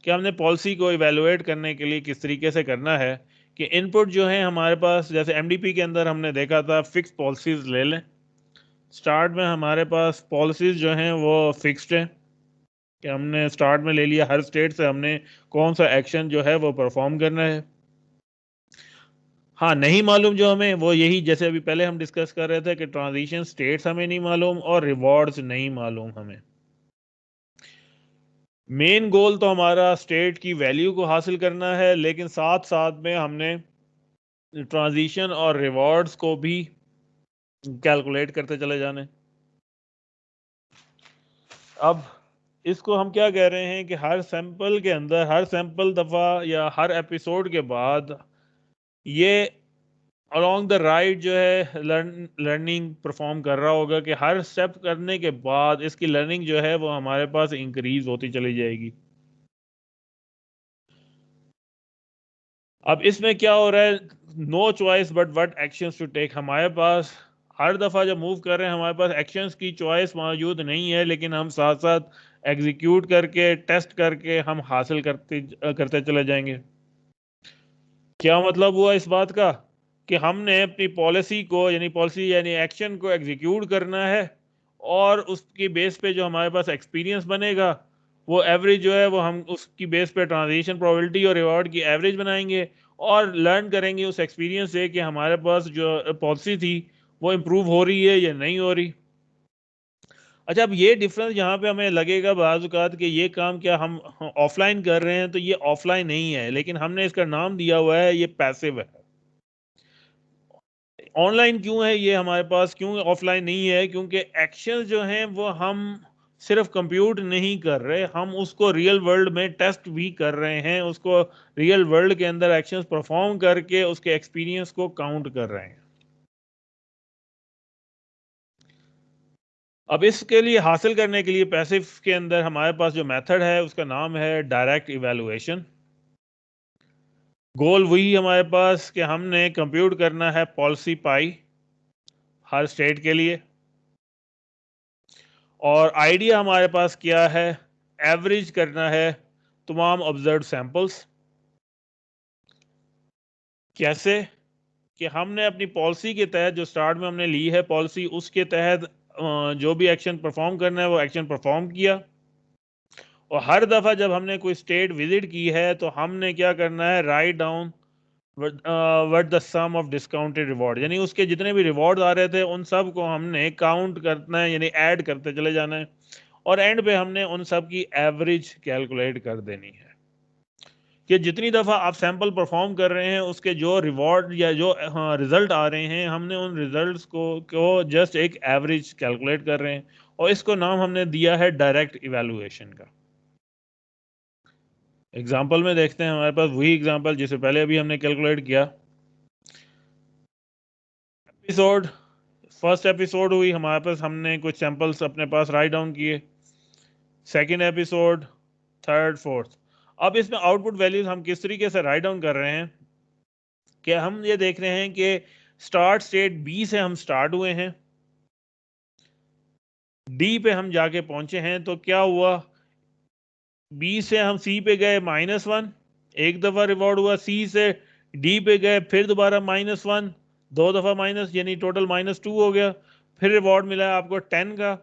कि हमने पॉलिसी को इवेलुएट करने के लिए किस तरीके से करना है, कि इनपुट जो है हमारे पास, जैसे एमडीपी के अंदर हमने देखा था फिक्स पॉलिसीज ले लें। स्टार्ट में हमारे पास पॉलिसीज जो हैं वो फिक्स्ड हैं, कि हमने स्टार्ट में ले लिया हर स्टेट से हमने कौन सा एक्शन जो है वो परफॉर्म करना है। हाँ, नहीं मालूम जो हमें वो यही, जैसे अभी पहले हम डिस्कस कर रहे थे कि ट्रांजिशन स्टेट्स हमें नहीं मालूम और रिवॉर्ड्स नहीं मालूम हमें। मेन गोल तो हमारा स्टेट की वैल्यू को हासिल करना है, लेकिन साथ साथ में हमने ट्रांजिशन और रिवॉर्ड्स को भी कैलकुलेट करते चले जाने। अब इसको हम क्या कह रहे हैं कि हर सैंपल के अंदर, हर सैंपल दफ़ा या हर एपिसोड के बाद ये अलोंग द राइट जो है लर्निंग परफॉर्म कर रहा होगा, कि हर स्टेप करने के बाद इसकी लर्निंग जो है वो हमारे पास इंक्रीज होती चली जाएगी। अब इसमें क्या हो रहा है, no choice but what actions to take. हमारे पास हर दफ़ा जब मूव कर रहे हैं हमारे पास एक्शंस की चॉइस मौजूद नहीं है, लेकिन हम साथ साथ एग्जीक्यूट करके, टेस्ट करके हम हासिल करते करते चले जाएंगे। क्या मतलब हुआ इस बात का, कि हमने अपनी पॉलिसी को, यानी पॉलिसी यानी एक्शन को एग्जीक्यूट करना है, और उसकी बेस पे जो हमारे पास एक्सपीरियंस बनेगा वो एवरेज जो है वो हम उसकी बेस पे ट्रांजिशन प्रोबेबिलिटी और रिवॉर्ड की एवरेज बनाएंगे, और लर्न करेंगे उस एक्सपीरियंस से कि हमारे पास जो पॉलिसी थी वो इम्प्रूव हो रही है या नहीं हो रही। अच्छा, अब ये डिफरेंस यहाँ पे हमें लगेगा बाज़ कि ये काम क्या हम ऑफलाइन कर रहे हैं, तो ये ऑफलाइन नहीं है, लेकिन हमने इसका नाम दिया हुआ है ये पैसिव है। ऑनलाइन क्यों है ये हमारे पास, क्यों ऑफलाइन नहीं है, क्योंकि एक्शन जो हैं वो हम सिर्फ कंप्यूट नहीं कर रहे, हम उसको रियल वर्ल्ड में टेस्ट भी कर रहे हैं, उसको रियल वर्ल्ड के अंदर एक्शंस परफॉर्म करके उसके एक्सपीरियंस को काउंट कर रहे हैं। अब इसके लिए, हासिल करने के लिए पैसिव के अंदर हमारे पास जो मेथड है उसका नाम है डायरेक्ट इवैल्यूएशन। गोल वही हमारे पास कि हमने कंप्यूट करना है पॉलिसी पाई हर स्टेट के लिए, और आइडिया हमारे पास क्या है, एवरेज करना है तमाम ऑब्जर्व सैंपल्स। कैसे, कि हमने अपनी पॉलिसी के तहत जो स्टार्ट में हमने ली है पॉलिसी, उसके तहत जो भी एक्शन परफॉर्म करना है वो एक्शन परफॉर्म किया, और हर दफ़ा जब हमने कोई स्टेट विजिट की है तो हमने क्या करना है, write down what the sum of discounted reward, यानी उसके जितने भी रिवॉर्ड आ रहे थे उन सब को हमने काउंट करना है, यानी ऐड करते चले जाना है, और एंड पे हमने उन सब की एवरेज कैलकुलेट कर देनी है। कि जितनी दफ़ा आप सैंपल परफॉर्म कर रहे हैं उसके जो रिवॉर्ड या जो रिजल्ट आ रहे हैं, हमने उन रिजल्ट्स को जस्ट एक एवरेज कैलकुलेट कर रहे हैं, और इसको नाम हमने दिया है डायरेक्ट इवैल्यूएशन का। एग्जाम्पल में देखते हैं, हमारे पास वही एग्जाम्पल जिसे पहले अभी हमने कैलकुलेट किया। एपिसोड, फर्स्ट एपिसोड हुई हमारे पास, हमने कुछ सैंपल्स अपने पास राइट डाउन किए। Second episode, third, fourth. अब इसमें आउटपुट वैल्यूज हम किस तरीके से राइट डाउन कर रहे हैं कि हम ये देख रहे हैं कि स्टार्ट स्टेट बी से हम स्टार्ट हुए हैं, डी पे हम जाके पहुंचे हैं, तो क्या हुआ, बी से हम सी पे गए -1, एक दफा रिवॉर्ड हुआ, सी से डी पे गए फिर दोबारा -1, दो दफा माइनस, यानी टोटल -2 हो गया, फिर रिवॉर्ड मिला आपको 10 का।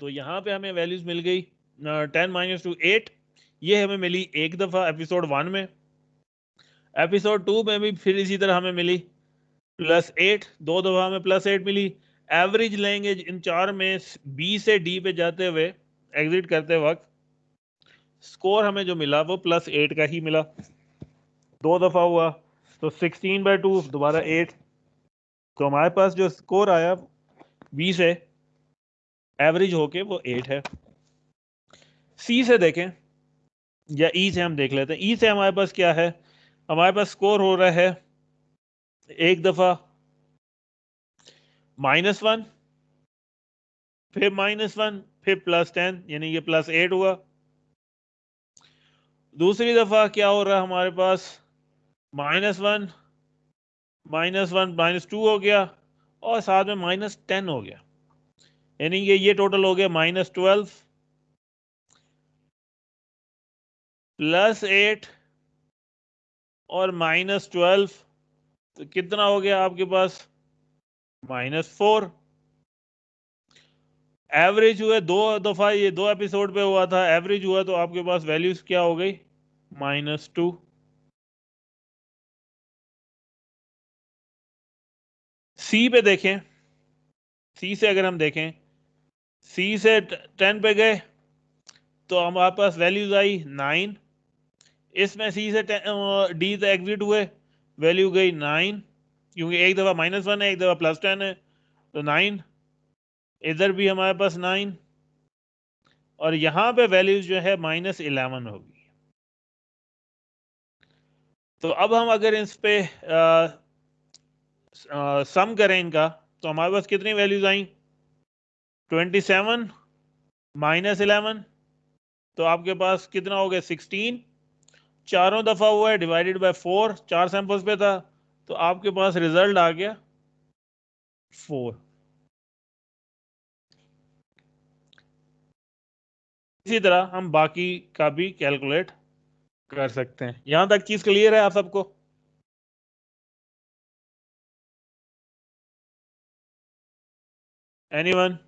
तो यहाँ पे हमें वैल्यूज मिल गई 10 - 2 8, ये हमें मिली एक दफा एपिसोड 1 में। एपिसोड 2 में भी फिर इसी तरह हमें मिली +8, दो दफा हमें +8 मिली। एवरेज लेंगे इन चार में, बी से डी पे जाते हुए एग्जिट करते वक्त स्कोर हमें जो मिला वो +8 का ही मिला, दो दफा हुआ, तो 16/2 दोबारा 8, तो हमारे पास जो स्कोर आया बी से एवरेज होके वो 8 है। सी से देखें, या ई से हम देख लेते हैं। ई से हमारे पास क्या है, हमारे पास स्कोर हो रहा है एक दफा -1, फिर -1, फिर +10, यानी ये +8 हुआ। दूसरी दफा क्या हो रहा है हमारे पास, -1, -1, -2 हो गया, और साथ में -10 हो गया, यानी ये टोटल हो गया -12 +8 और -12, तो कितना हो गया आपके पास, -4। एवरेज हुए दो दफा, ये दो एपिसोड पे हुआ था, एवरेज हुआ तो आपके पास वैल्यूज क्या हो गई, -2। सी पे देखें, सी से अगर हम देखें, सी से 10 पे गए तो हमारे पास वैल्यूज आई 9, इसमें सी से डी से एग्जिट हुए, वैल्यू गई 9, क्योंकि एक दफा -1 है, एक दफा +10 है, तो 9। इधर भी हमारे पास 9, और यहां पे वैल्यूज जो है -11 होगी। तो अब हम अगर इस पे सम करें इनका, तो हमारे पास कितनी वैल्यूज आई, 27 -11, तो आपके पास कितना हो गया, 16। चारों दफा हुआ है, डिवाइडेड बाय 4, चार सैंपल्स पे था, तो आपके पास रिजल्ट आ गया 4। इसी तरह हम बाकी का भी कैलकुलेट कर सकते हैं। यहां तक चीज क्लियर है आप सबको? एनीवन?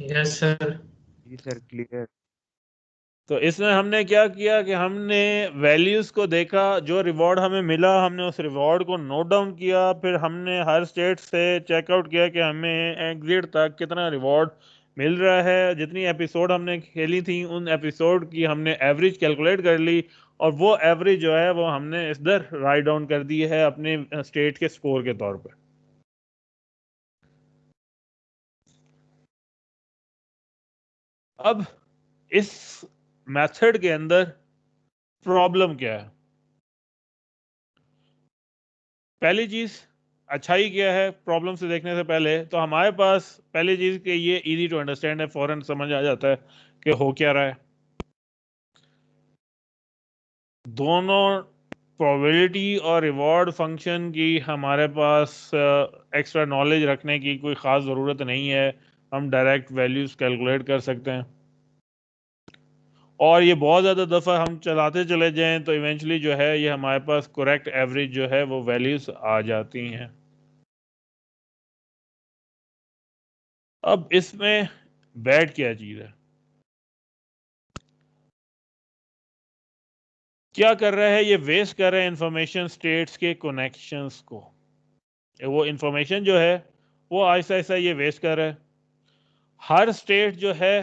Yes sir. जी सर, क्लियर। तो इसमें हमने क्या किया कि हमने वैल्यूज को देखा, जो रिवॉर्ड हमें मिला हमने उस रिवॉर्ड को नोट डाउन किया, फिर हमने हर स्टेट से चेकआउट किया कि हमें एग्जिट तक कितना रिवॉर्ड मिल रहा है। जितनी एपिसोड हमने खेली थी उन एपिसोड की हमने एवरेज कैलकुलेट कर ली, और वो एवरेज जो है वो हमने इधर राइट डाउन कर दी है अपने स्टेट के स्कोर के तौर पर। अब इस मेथड के अंदर प्रॉब्लम क्या है? पहली चीज, अच्छाई क्या है प्रॉब्लम से देखने से पहले, तो हमारे पास पहली चीज कि ये इजी टू अंडरस्टैंड है, फौरन समझ आ जाता है कि हो क्या रहा है। दोनों प्रोबेबिलिटी और रिवॉर्ड फंक्शन की हमारे पास एक्स्ट्रा नॉलेज रखने की कोई ख़ास ज़रूरत नहीं है, हम डायरेक्ट वैल्यूज कैलकुलेट कर सकते हैं। और ये बहुत ज़्यादा दफ़ा हम चलाते चले जाएं तो इवेंचुअली जो है ये हमारे पास करेक्ट एवरेज जो है वो वैल्यूज आ जाती हैं। अब इसमें बैड क्या चीज़ है, क्या कर रहा है, ये वेस्ट कर रहा है इंफॉर्मेशन स्टेट्स के कनेक्शंस को। वो इंफॉर्मेशन जो है वो आहिस्ता आहिस्ता ये वेस्ट कर रहा है। हर स्टेट जो है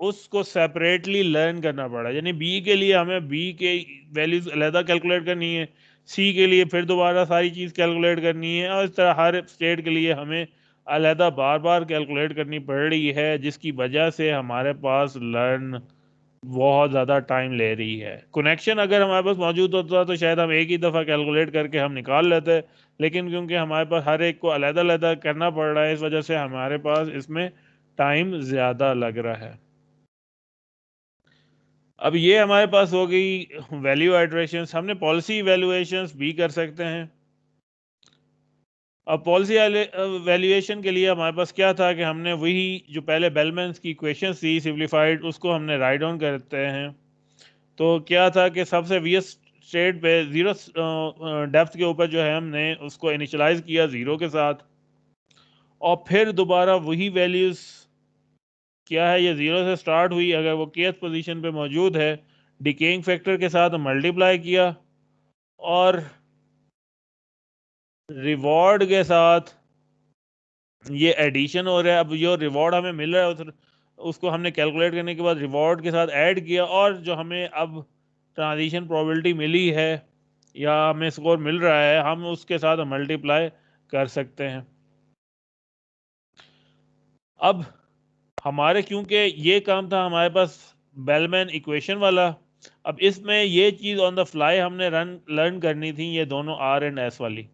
उसको सेपरेटली लर्न करना पड़ा। यानी बी के लिए हमें बी के वैल्यूज अलहदा कैलकुलेट करनी है, सी के लिए फिर दोबारा सारी चीज़ कैलकुलेट करनी है, और इस तरह हर स्टेट के लिए हमें अलहदा बार बार कैलकुलेट करनी पड़ रही है, जिसकी वजह से हमारे पास लर्न बहुत ज़्यादा टाइम ले रही है। कनेक्शन अगर हमारे पास मौजूद होता तो शायद हम एक ही दफ़ा कैलकुलेट करके हम निकाल लेते, लेकिन क्योंकि हमारे पास हर एक को अलग अलग करना पड़ रहा है, इस वजह से हमारे पास इसमें टाइम ज़्यादा लग रहा है। अब ये हमारे पास हो गई वैल्यू आइट्रेशंस। हमने पॉलिसी इवैल्यूएशंस भी कर सकते हैं। अब पॉलिसी वैल्यूएशन के लिए हमारे पास क्या था कि हमने वही जो पहले बेलमैन्स की इक्वेशंस थी सिंपलीफाइड, उसको हमने राइट डाउन करते हैं। तो क्या था कि सबसे वीएस्ट स्टेट पे ज़ीरो डेप्थ के ऊपर जो है हमने उसको इनिशियलाइज किया ज़ीरो के साथ, और फिर दोबारा वही वैल्यूज़ क्या है, ये ज़ीरो से स्टार्ट हुई, अगर वो केथ पोजीशन पे मौजूद है डिकेइंग फैक्टर के साथ मल्टीप्लाई किया, और रिवॉर्ड के साथ ये एडिशन हो रहा है। अब जो रिवॉर्ड हमें मिल रहा है उसको हमने कैलकुलेट करने के बाद रिवॉर्ड के साथ ऐड किया, और जो हमें अब ट्रांजिशन प्रोबेबिलिटी मिली है या हमें स्कोर मिल रहा है, हम उसके साथ मल्टीप्लाई कर सकते हैं। अब हमारे क्योंकि ये काम था हमारे पास बेलमैन इक्वेशन वाला, अब इसमें ये चीज़ ऑन द फ्लाई हमने लर्न करनी थी, ये दोनों आर एंड एस वाली।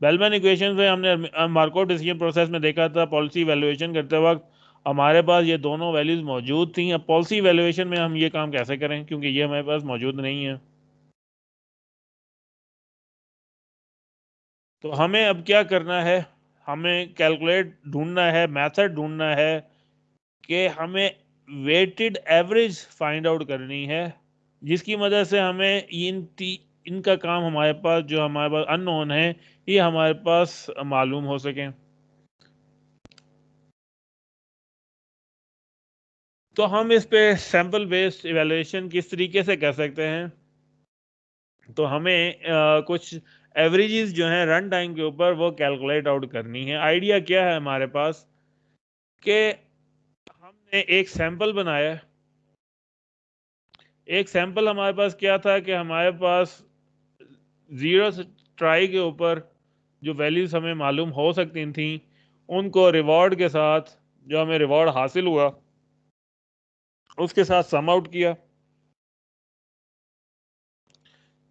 बेलमैन इक्वेशन में हमने मार्कोव डिसीजन प्रोसेस में देखा था, पॉलिसी वैल्यूएशन करते वक्त हमारे पास ये दोनों वैल्यूज मौजूद थी। अब पॉलिसी वैल्यूएशन में हम ये काम कैसे करें, क्योंकि ये हमारे पास मौजूद नहीं है। तो हमें अब क्या करना है, हमें कैलकुलेट ढूंढना है, मेथड ढूंढना है कि हमें वेटेड एवरेज फाइंड आउट करनी है, जिसकी मदद से हमें इनका काम हमारे पास जो हमारे पास अननोन है ये हमारे पास मालूम हो सके। तो हम इस पे सैंपल बेस्ड इवैल्यूएशन किस तरीके से कर सकते हैं। तो हमें कुछ एवरेजेस जो हैं रन टाइम के ऊपर वो कैलकुलेट आउट करनी है। आइडिया क्या है हमारे पास कि हमने एक सैंपल बनाया। एक सैंपल हमारे पास क्या था कि हमारे पास जीरो ट्राई के ऊपर जो वैल्यूज हमें मालूम हो सकती थी उनको रिवॉर्ड के साथ, जो हमें रिवॉर्ड हासिल हुआ उसके साथ सम आउट किया,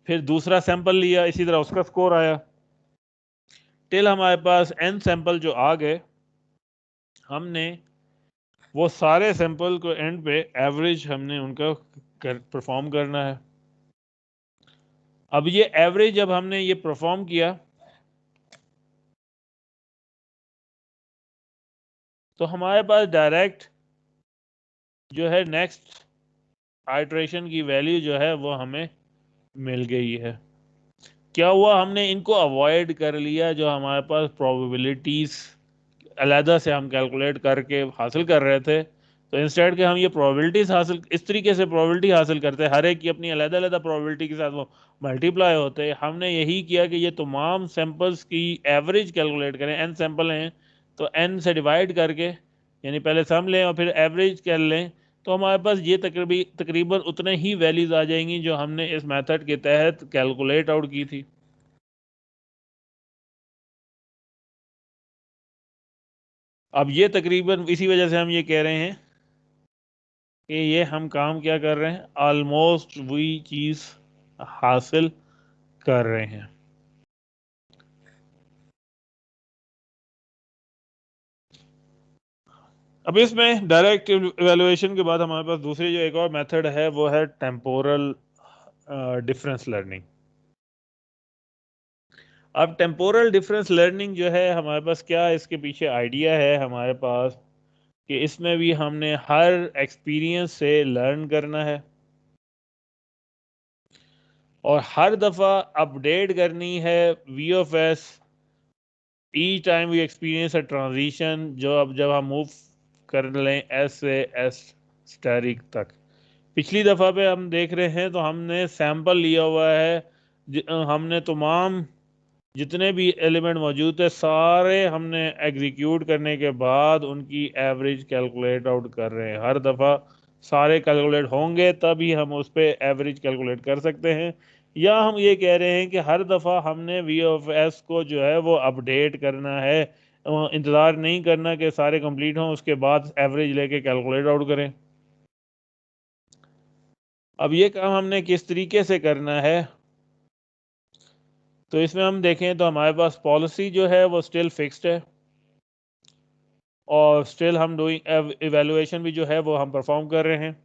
फिर दूसरा सैंपल लिया, इसी तरह उसका स्कोर आया, टिल हमारे पास n सैंपल जो आ गए। हमने वो सारे सैंपल को एंड पे एवरेज हमने उनका परफॉर्म करना है। अब ये एवरेज जब हमने ये परफॉर्म किया तो हमारे पास डायरेक्ट जो है नेक्स्ट आइट्रेशन की वैल्यू जो है वो हमें मिल गई है। क्या हुआ, हमने इनको अवॉइड कर लिया जो हमारे पास प्रोबेबिलिटीज अलहदा से हम कैलकुलेट करके हासिल कर रहे थे। तो इंस्टेड के हम ये प्रोबेबिलिटीज हासिल इस तरीके से प्रोबेबिलिटी हासिल करते, हर एक की अपनी अलग अलग प्रोबेबिलिटी के साथ वो मल्टीप्लाई होते। हमने यही किया कि ये तमाम सैंपल्स की एवरेज कैलकुलेट करें। एन सैंपल हैं तो एन से डिवाइड करके, यानी पहले सम लें और फिर एवरेज कर लें, तो हमारे पास ये तकरीबन उतने ही वैल्यूज आ जाएंगी जो हमने इस मेथड के तहत कैलकुलेट आउट की थी। अब ये तकरीबन इसी वजह से हम ये कह रहे हैं कि ये हम काम क्या कर रहे हैं, ऑलमोस्ट वही चीज हासिल कर रहे हैं। अब इसमें डायरेक्ट इवैल्यूएशन के बाद हमारे पास दूसरी जो एक और मेथड है वो है टेम्पोरल डिफरेंस लर्निंग। अब टेम्पोरल डिफरेंस लर्निंग जो है हमारे पास क्या, इसके पीछे आइडिया है हमारे पास कि इसमें भी हमने हर एक्सपीरियंस से लर्न करना है और हर दफ़ा अपडेट करनी है V of S each time we experience a transition, जो अब जब हम मूव कर लें एस से एस स्टैरिक तक। पिछली दफ़ा पे हम देख रहे हैं तो हमने सैंपल लिया हुआ है, हमने तमाम जितने भी एलिमेंट मौजूद थे सारे हमने एग्जीक्यूट करने के बाद उनकी एवरेज कैलकुलेट आउट कर रहे हैं। हर दफ़ा सारे कैलकुलेट होंगे तभी हम उस पर एवरेज कैलकुलेट कर सकते हैं। या हम ये कह रहे हैं कि हर दफ़ा हमने वी ऑफ एस को जो है वो अपडेट करना है, इंतज़ार नहीं करना कि सारे कंप्लीट हों उसके बाद एवरेज लेके कैलकुलेट आउट करें। अब ये काम हमने किस तरीके से करना है, तो इसमें हम देखें तो हमारे पास पॉलिसी जो है वो स्टिल फिक्स्ड है और स्टिल हम डूइंग इवेलुएशन भी जो है वो हम परफॉर्म कर रहे हैं।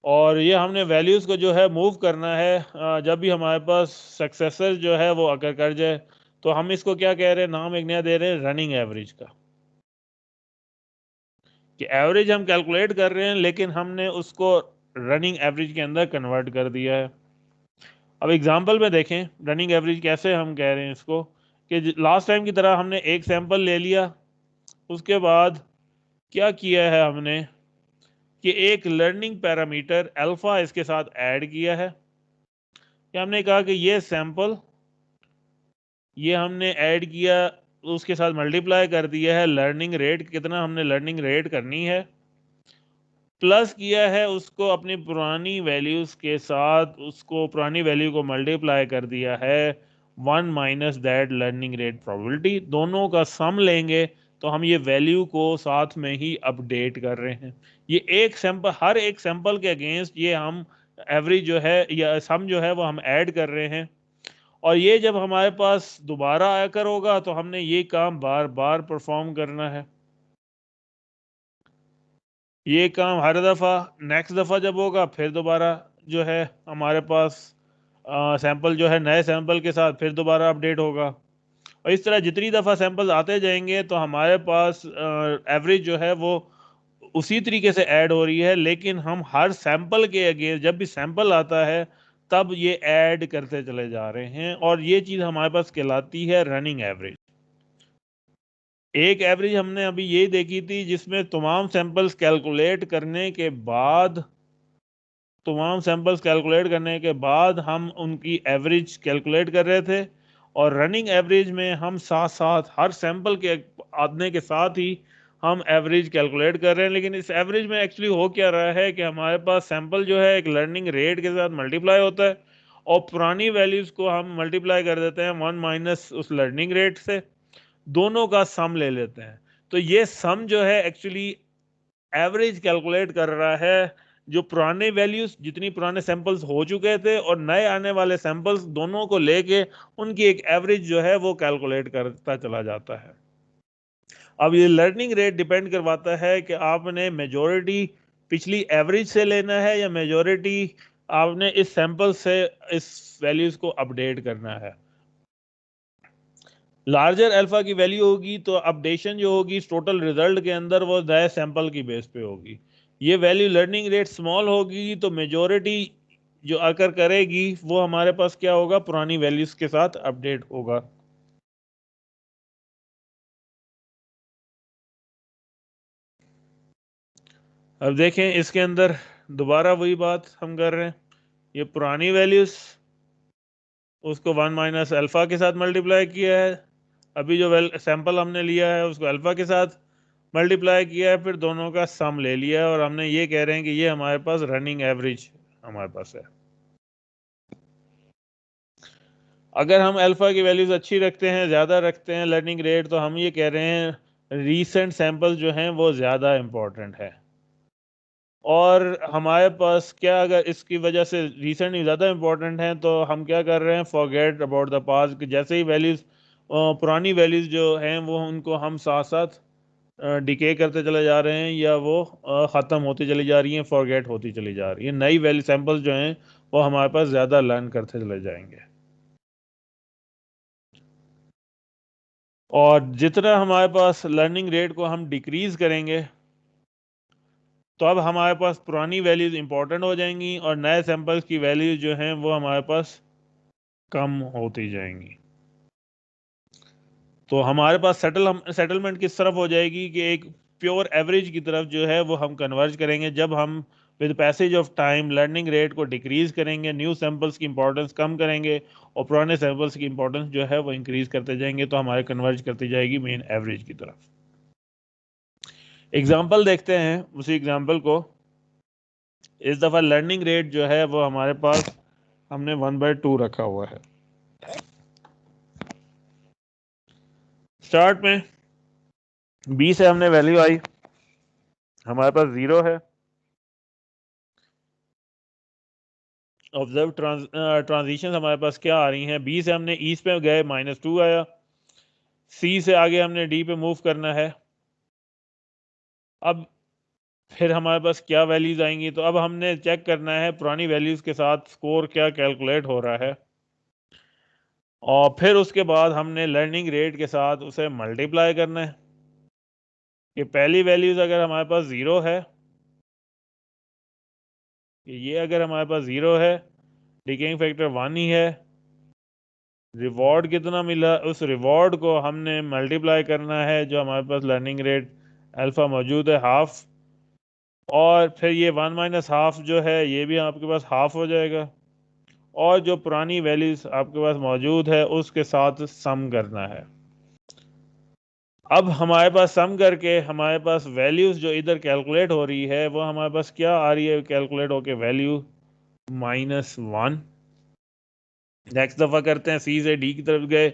और ये हमने वैल्यूज़ को जो है मूव करना है जब भी हमारे पास सक्सेसर जो है वो अगर कर जाए तो हम इसको क्या कह रहे हैं, नाम एक नया दे रहे हैं रनिंग एवरेज का, कि एवरेज हम कैलकुलेट कर रहे हैं लेकिन हमने उसको रनिंग एवरेज के अंदर कन्वर्ट कर दिया है। अब एग्जांपल में देखें रनिंग एवरेज कैसे हम कह रहे हैं इसको, कि लास्ट टाइम की तरह हमने एक सैंपल ले लिया, उसके बाद क्या किया है हमने कि एक लर्निंग पैरामीटर अल्फा इसके साथ ऐड किया है, कि हमने कहा कि ये सैंपल ये हमने ऐड किया, उसके साथ मल्टीप्लाई कर दिया है लर्निंग रेट, कितना हमने लर्निंग रेट करनी है, प्लस किया है उसको अपनी पुरानी वैल्यूज़ के साथ, उसको पुरानी वैल्यू को मल्टीप्लाई कर दिया है 1 minus that learning rate probability, दोनों का सम लेंगे तो हम ये वैल्यू को साथ में ही अपडेट कर रहे हैं। ये एक सैंपल, हर एक सैंपल के अगेंस्ट ये हम एवरेज जो है या सम जो है वो हम ऐड कर रहे हैं। और ये जब हमारे पास दोबारा आकर होगा तो हमने ये काम बार बार परफॉर्म करना है। ये काम हर दफ़ा, नेक्स्ट दफ़ा जब होगा फिर दोबारा जो है हमारे पास सैंपल जो है नए सैंपल के साथ फिर दोबारा अपडेट होगा। और इस तरह जितनी दफ़ा सैंपल आते जाएंगे तो हमारे पास एवरेज जो है वो उसी तरीके से ऐड हो रही है, लेकिन हम हर सैंपल के अगेंस्ट जब भी सैंपल आता है तब ये ऐड करते चले जा रहे हैं, और ये चीज़ हमारे पास कहलाती है रनिंग एवरेज। एक एवरेज हमने अभी ये देखी थी जिसमें तमाम सैंपल्स कैलकुलेट करने के बाद हम उनकी एवरेज कैलकुलेट कर रहे थे, और रनिंग एवरेज में हम साथ साथ हर सैंपल के आने के साथ ही हम एवरेज कैलकुलेट कर रहे हैं। लेकिन इस एवरेज में एक्चुअली हो क्या रहा है कि हमारे पास सैंपल जो है एक लर्निंग रेट के साथ मल्टीप्लाई होता है और पुरानी वैल्यूज़ को हम मल्टीप्लाई कर देते हैं 1 माइनस उस लर्निंग रेट से, दोनों का सम ले लेते हैं। तो ये सम जो है एक्चुअली एवरेज कैलकुलेट कर रहा है, जो पुराने वैल्यूज जितनी पुराने सैंपल्स हो चुके थे और नए आने वाले सैंपल्स दोनों को लेके उनकी एक एवरेज जो है वो कैलकुलेट करता चला जाता है। अब ये लर्निंग रेट डिपेंड करवाता है कि आपने मेजॉरिटी पिछली एवरेज से लेना है या मेजॉरिटी आपने इस सैंपल से इस वैल्यूज को अपडेट करना है। लार्जर अल्फा की वैल्यू होगी तो अपडेशन जो होगी टोटल रिजल्ट के अंदर वो नए सैंपल की बेस पे होगी। ये वैल्यू लर्निंग रेट स्मॉल होगी तो मेजॉरिटी जो आकर करेगी वो हमारे पास क्या होगा, पुरानी वैल्यूज के साथ अपडेट होगा। अब देखें इसके अंदर दोबारा वही बात हम कर रहे हैं, ये पुरानी वैल्यूज उसको 1 माइनस अल्फा के साथ मल्टीप्लाई किया है, अभी जो सैंपल हमने लिया है उसको अल्फा के साथ मल्टीप्लाई किया है, फिर दोनों का सम ले लिया है, और हमने ये कह रहे हैं कि ये हमारे पास रनिंग एवरेज हमारे पास है। अगर हम अल्फा की वैल्यूज अच्छी रखते हैं, ज़्यादा रखते हैं लर्निंग रेट, तो हम ये कह रहे हैं रीसेंट सैंपल जो हैं वो ज़्यादा इम्पोर्टेंट है। और हमारे पास क्या, अगर इसकी वजह से रिसेंट ज़्यादा इम्पोर्टेंट हैं तो हम क्या कर रहे हैं, फॉरगेट अबाउट द पास्ट, कि जैसे ही वैल्यूज़ पुरानी वैल्यूज़ जो हैं वो उनको हम साथ साथ डिके करते चले जा रहे हैं या वो ख़त्म होती चली जा रही हैं, फॉरगेट होती चली जा रही है। नई वैल्यू सैंपल्स जो हैं वो हमारे पास ज़्यादा लर्न करते चले जाएंगे। और जितना हमारे पास लर्निंग रेट को हम डिक्रीज़ करेंगे तो अब हमारे पास पुरानी वैल्यूज़ इंपॉर्टेंट हो जाएंगी और नए सैंपल्स की वैल्यूज़ जो हैं वो हमारे पास कम होती जाएंगी। तो हमारे पास सेटलमेंट किस तरफ हो जाएगी कि एक प्योर एवरेज की तरफ जो है वो हम कन्वर्ज करेंगे, जब हम with passage of time learning rate को डिक्रीज करेंगे, न्यू सैंपल्स की इंपॉर्टेंस कम करेंगे और पुराने सैंपल्स की इंपॉर्टेंस जो है वो इंक्रीज करते जाएंगे, तो हमारे कन्वर्ज करती जाएगी मेन एवरेज की तरफ। एग्जाम्पल देखते हैं उसी एग्जाम्पल को। इस दफ़ा लर्निंग रेट जो है वो हमारे पास हमने 1/2 रखा हुआ है। स्टार्ट में 20 से हमने वैल्यू आई, हमारे पास 0 है। ऑब्जर्व ट्रांजिशन हमारे पास क्या आ रही हैं, B से हमने ईस्ट पे गए -2 आया, C से आगे हमने D पे मूव करना है। अब फिर हमारे पास क्या वैल्यूज आएंगी, तो अब हमने चेक करना है पुरानी वैल्यूज के साथ स्कोर क्या कैलकुलेट हो रहा है, और फिर उसके बाद हमने लर्निंग रेट के साथ उसे मल्टीप्लाई करना है कि पहली वैल्यूज अगर हमारे पास 0 है, ये अगर हमारे पास 0 है, डिकेइंग फैक्टर 1 ही है, रिवॉर्ड कितना मिला, उस रिवॉर्ड को हमने मल्टीप्लाई करना है जो हमारे पास लर्निंग रेट अल्फा मौजूद है, हाफ, और फिर ये 1 माइनस हाफ जो है ये भी आपके पास हाफ हो जाएगा, और जो पुरानी वैल्यूज आपके पास मौजूद है उसके साथ सम करना है। अब हमारे पास सम करके हमारे पास वैल्यूज जो इधर कैलकुलेट हो रही है वो हमारे पास क्या आ रही है, कैलकुलेट होके वैल्यू -1। नेक्स्ट दफ़ा करते हैं, C से D की तरफ गए,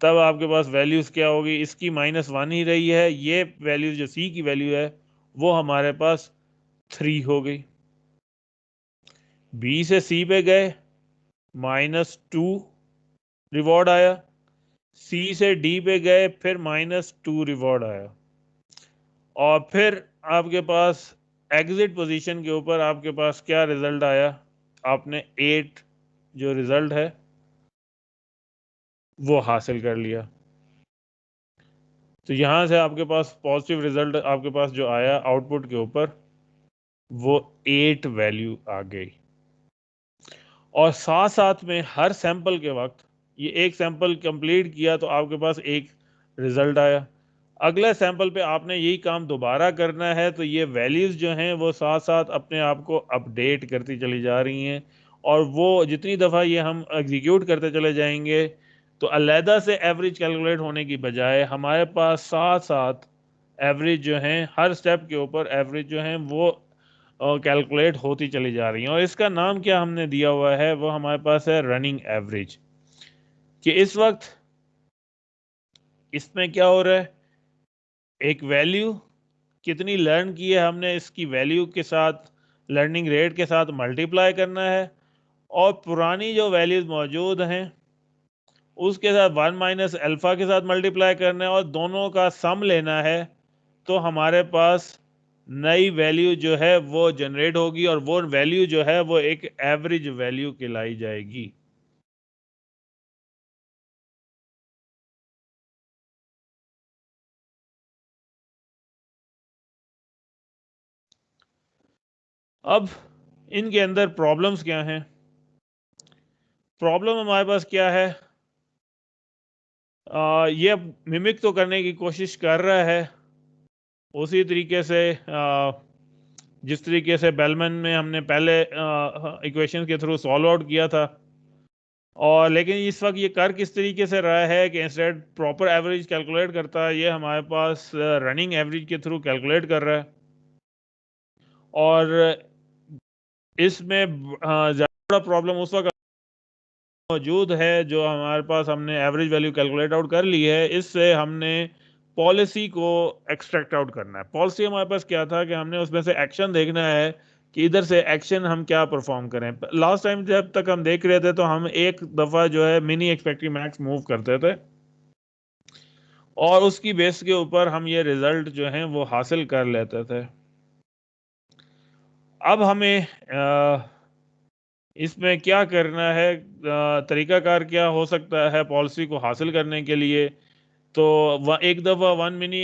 तब आपके पास वैल्यूज क्या होगी, इसकी -1 ही रही है, ये वैल्यूज जो C की वैल्यू है वो हमारे पास 3 हो गई। B से C पे गए, -2 रिवॉर्ड आया, C से D पे गए, फिर -2 रिवॉर्ड आया, और फिर आपके पास एग्जिट पोजीशन के ऊपर आपके पास क्या रिजल्ट आया, आपने 8 जो रिजल्ट है वो हासिल कर लिया। तो यहां से आपके पास पॉजिटिव रिजल्ट आपके पास जो आया आउटपुट के ऊपर वो 8 वैल्यू आ गई। और साथ साथ में हर सैंपल के वक्त ये एक सैंपल कंप्लीट किया तो आपके पास एक रिजल्ट आया, अगले सैंपल पे आपने यही काम दोबारा करना है, तो ये वैल्यूज जो हैं वो साथ साथ अपने आप को अपडेट करती चली जा रही हैं, और वो जितनी दफ़ा ये हम एग्जीक्यूट करते चले जाएंगे तो अलहदा से एवरेज कैलकुलेट होने की बजाय हमारे पास साथ साथ एवरेज जो हैं हर स्टेप के ऊपर एवरेज जो हैं वो कैलकुलेट होती चली जा रही हैं, और इसका नाम क्या हमने दिया हुआ है वो हमारे पास है रनिंग एवरेज। कि इस वक्त इसमें क्या हो रहा है, एक वैल्यू कितनी लर्न की है हमने, इसकी वैल्यू के साथ लर्निंग रेट के साथ मल्टीप्लाई करना है, और पुरानी जो वैल्यूज मौजूद हैं उसके साथ 1 माइनस अल्फा के साथ मल्टीप्लाई करना है, और दोनों का सम लेना है, तो हमारे पास नई वैल्यू जो है वो जनरेट होगी, और वो वैल्यू जो है वो एक एवरेज वैल्यू कहलाई जाएगी। अब इनके अंदर प्रॉब्लम्स क्या हैं, प्रॉब्लम हमारे पास क्या है, ये मिमिक तो करने की कोशिश कर रहा है उसी तरीके से जिस तरीके से बेलमैन में हमने पहले इक्वेशन के थ्रू सॉल्व आउट किया था, और लेकिन इस वक्त ये कर किस तरीके से रहा है कि इंस्टेड प्रॉपर एवरेज कैलकुलेट करता है, ये हमारे पास रनिंग एवरेज के थ्रू कैलकुलेट कर रहा है, और इसमें ज़्यादा बड़ा प्रॉब्लम उस वक्त मौजूद है जो हमारे पास हमने एवरेज वैल्यू कैलकुलेट आउट कर ली है, इससे हमने पॉलिसी को एक्सट्रैक्ट आउट करना है। पॉलिसी हमारे पास क्या था कि हमने उसमें से एक्शन देखना है कि इधर से एक्शन हम क्या परफॉर्म करें। लास्ट टाइम जब तक हम देख रहे थे तो हम एक दफ़ा जो है मिनी एक्सपेक्टिव मैक्स मूव करते थे, और उसकी बेस के ऊपर हम ये रिजल्ट जो हैं वो हासिल कर लेते थे। अब हमें इसमें क्या करना है, तरीकाकार क्या हो सकता है पॉलिसी को हासिल करने के लिए, तो एक दफ़ा 1 मिनी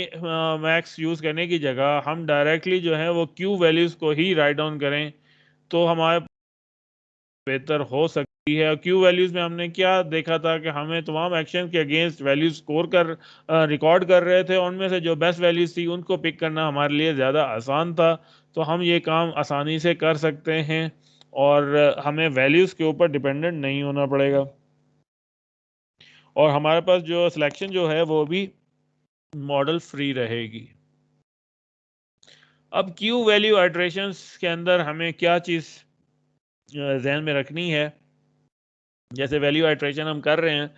मैक्स यूज़ करने की जगह हम डायरेक्टली जो है वो क्यू वैल्यूज़ को ही राइट डाउन करें तो हमारे बेहतर हो सकती है। क्यू वैल्यूज़ में हमने क्या देखा था कि हमें तमाम एक्शन के अगेंस्ट वैल्यूज स्कोर कर रिकॉर्ड कर रहे थे, उनमें से जो बेस्ट वैल्यूज थी उनको पिक करना हमारे लिए ज़्यादा आसान था, तो हम ये काम आसानी से कर सकते हैं, और हमें वैल्यूज़ के ऊपर डिपेंडेंट नहीं होना पड़ेगा, और हमारे पास जो सिलेक्शन जो है वो भी मॉडल फ्री रहेगी। अब क्यू वैल्यू आइट्रेशंस के अंदर हमें क्या चीज़ ध्यान में रखनी है, जैसे वैल्यू आइट्रेशन हम कर रहे हैं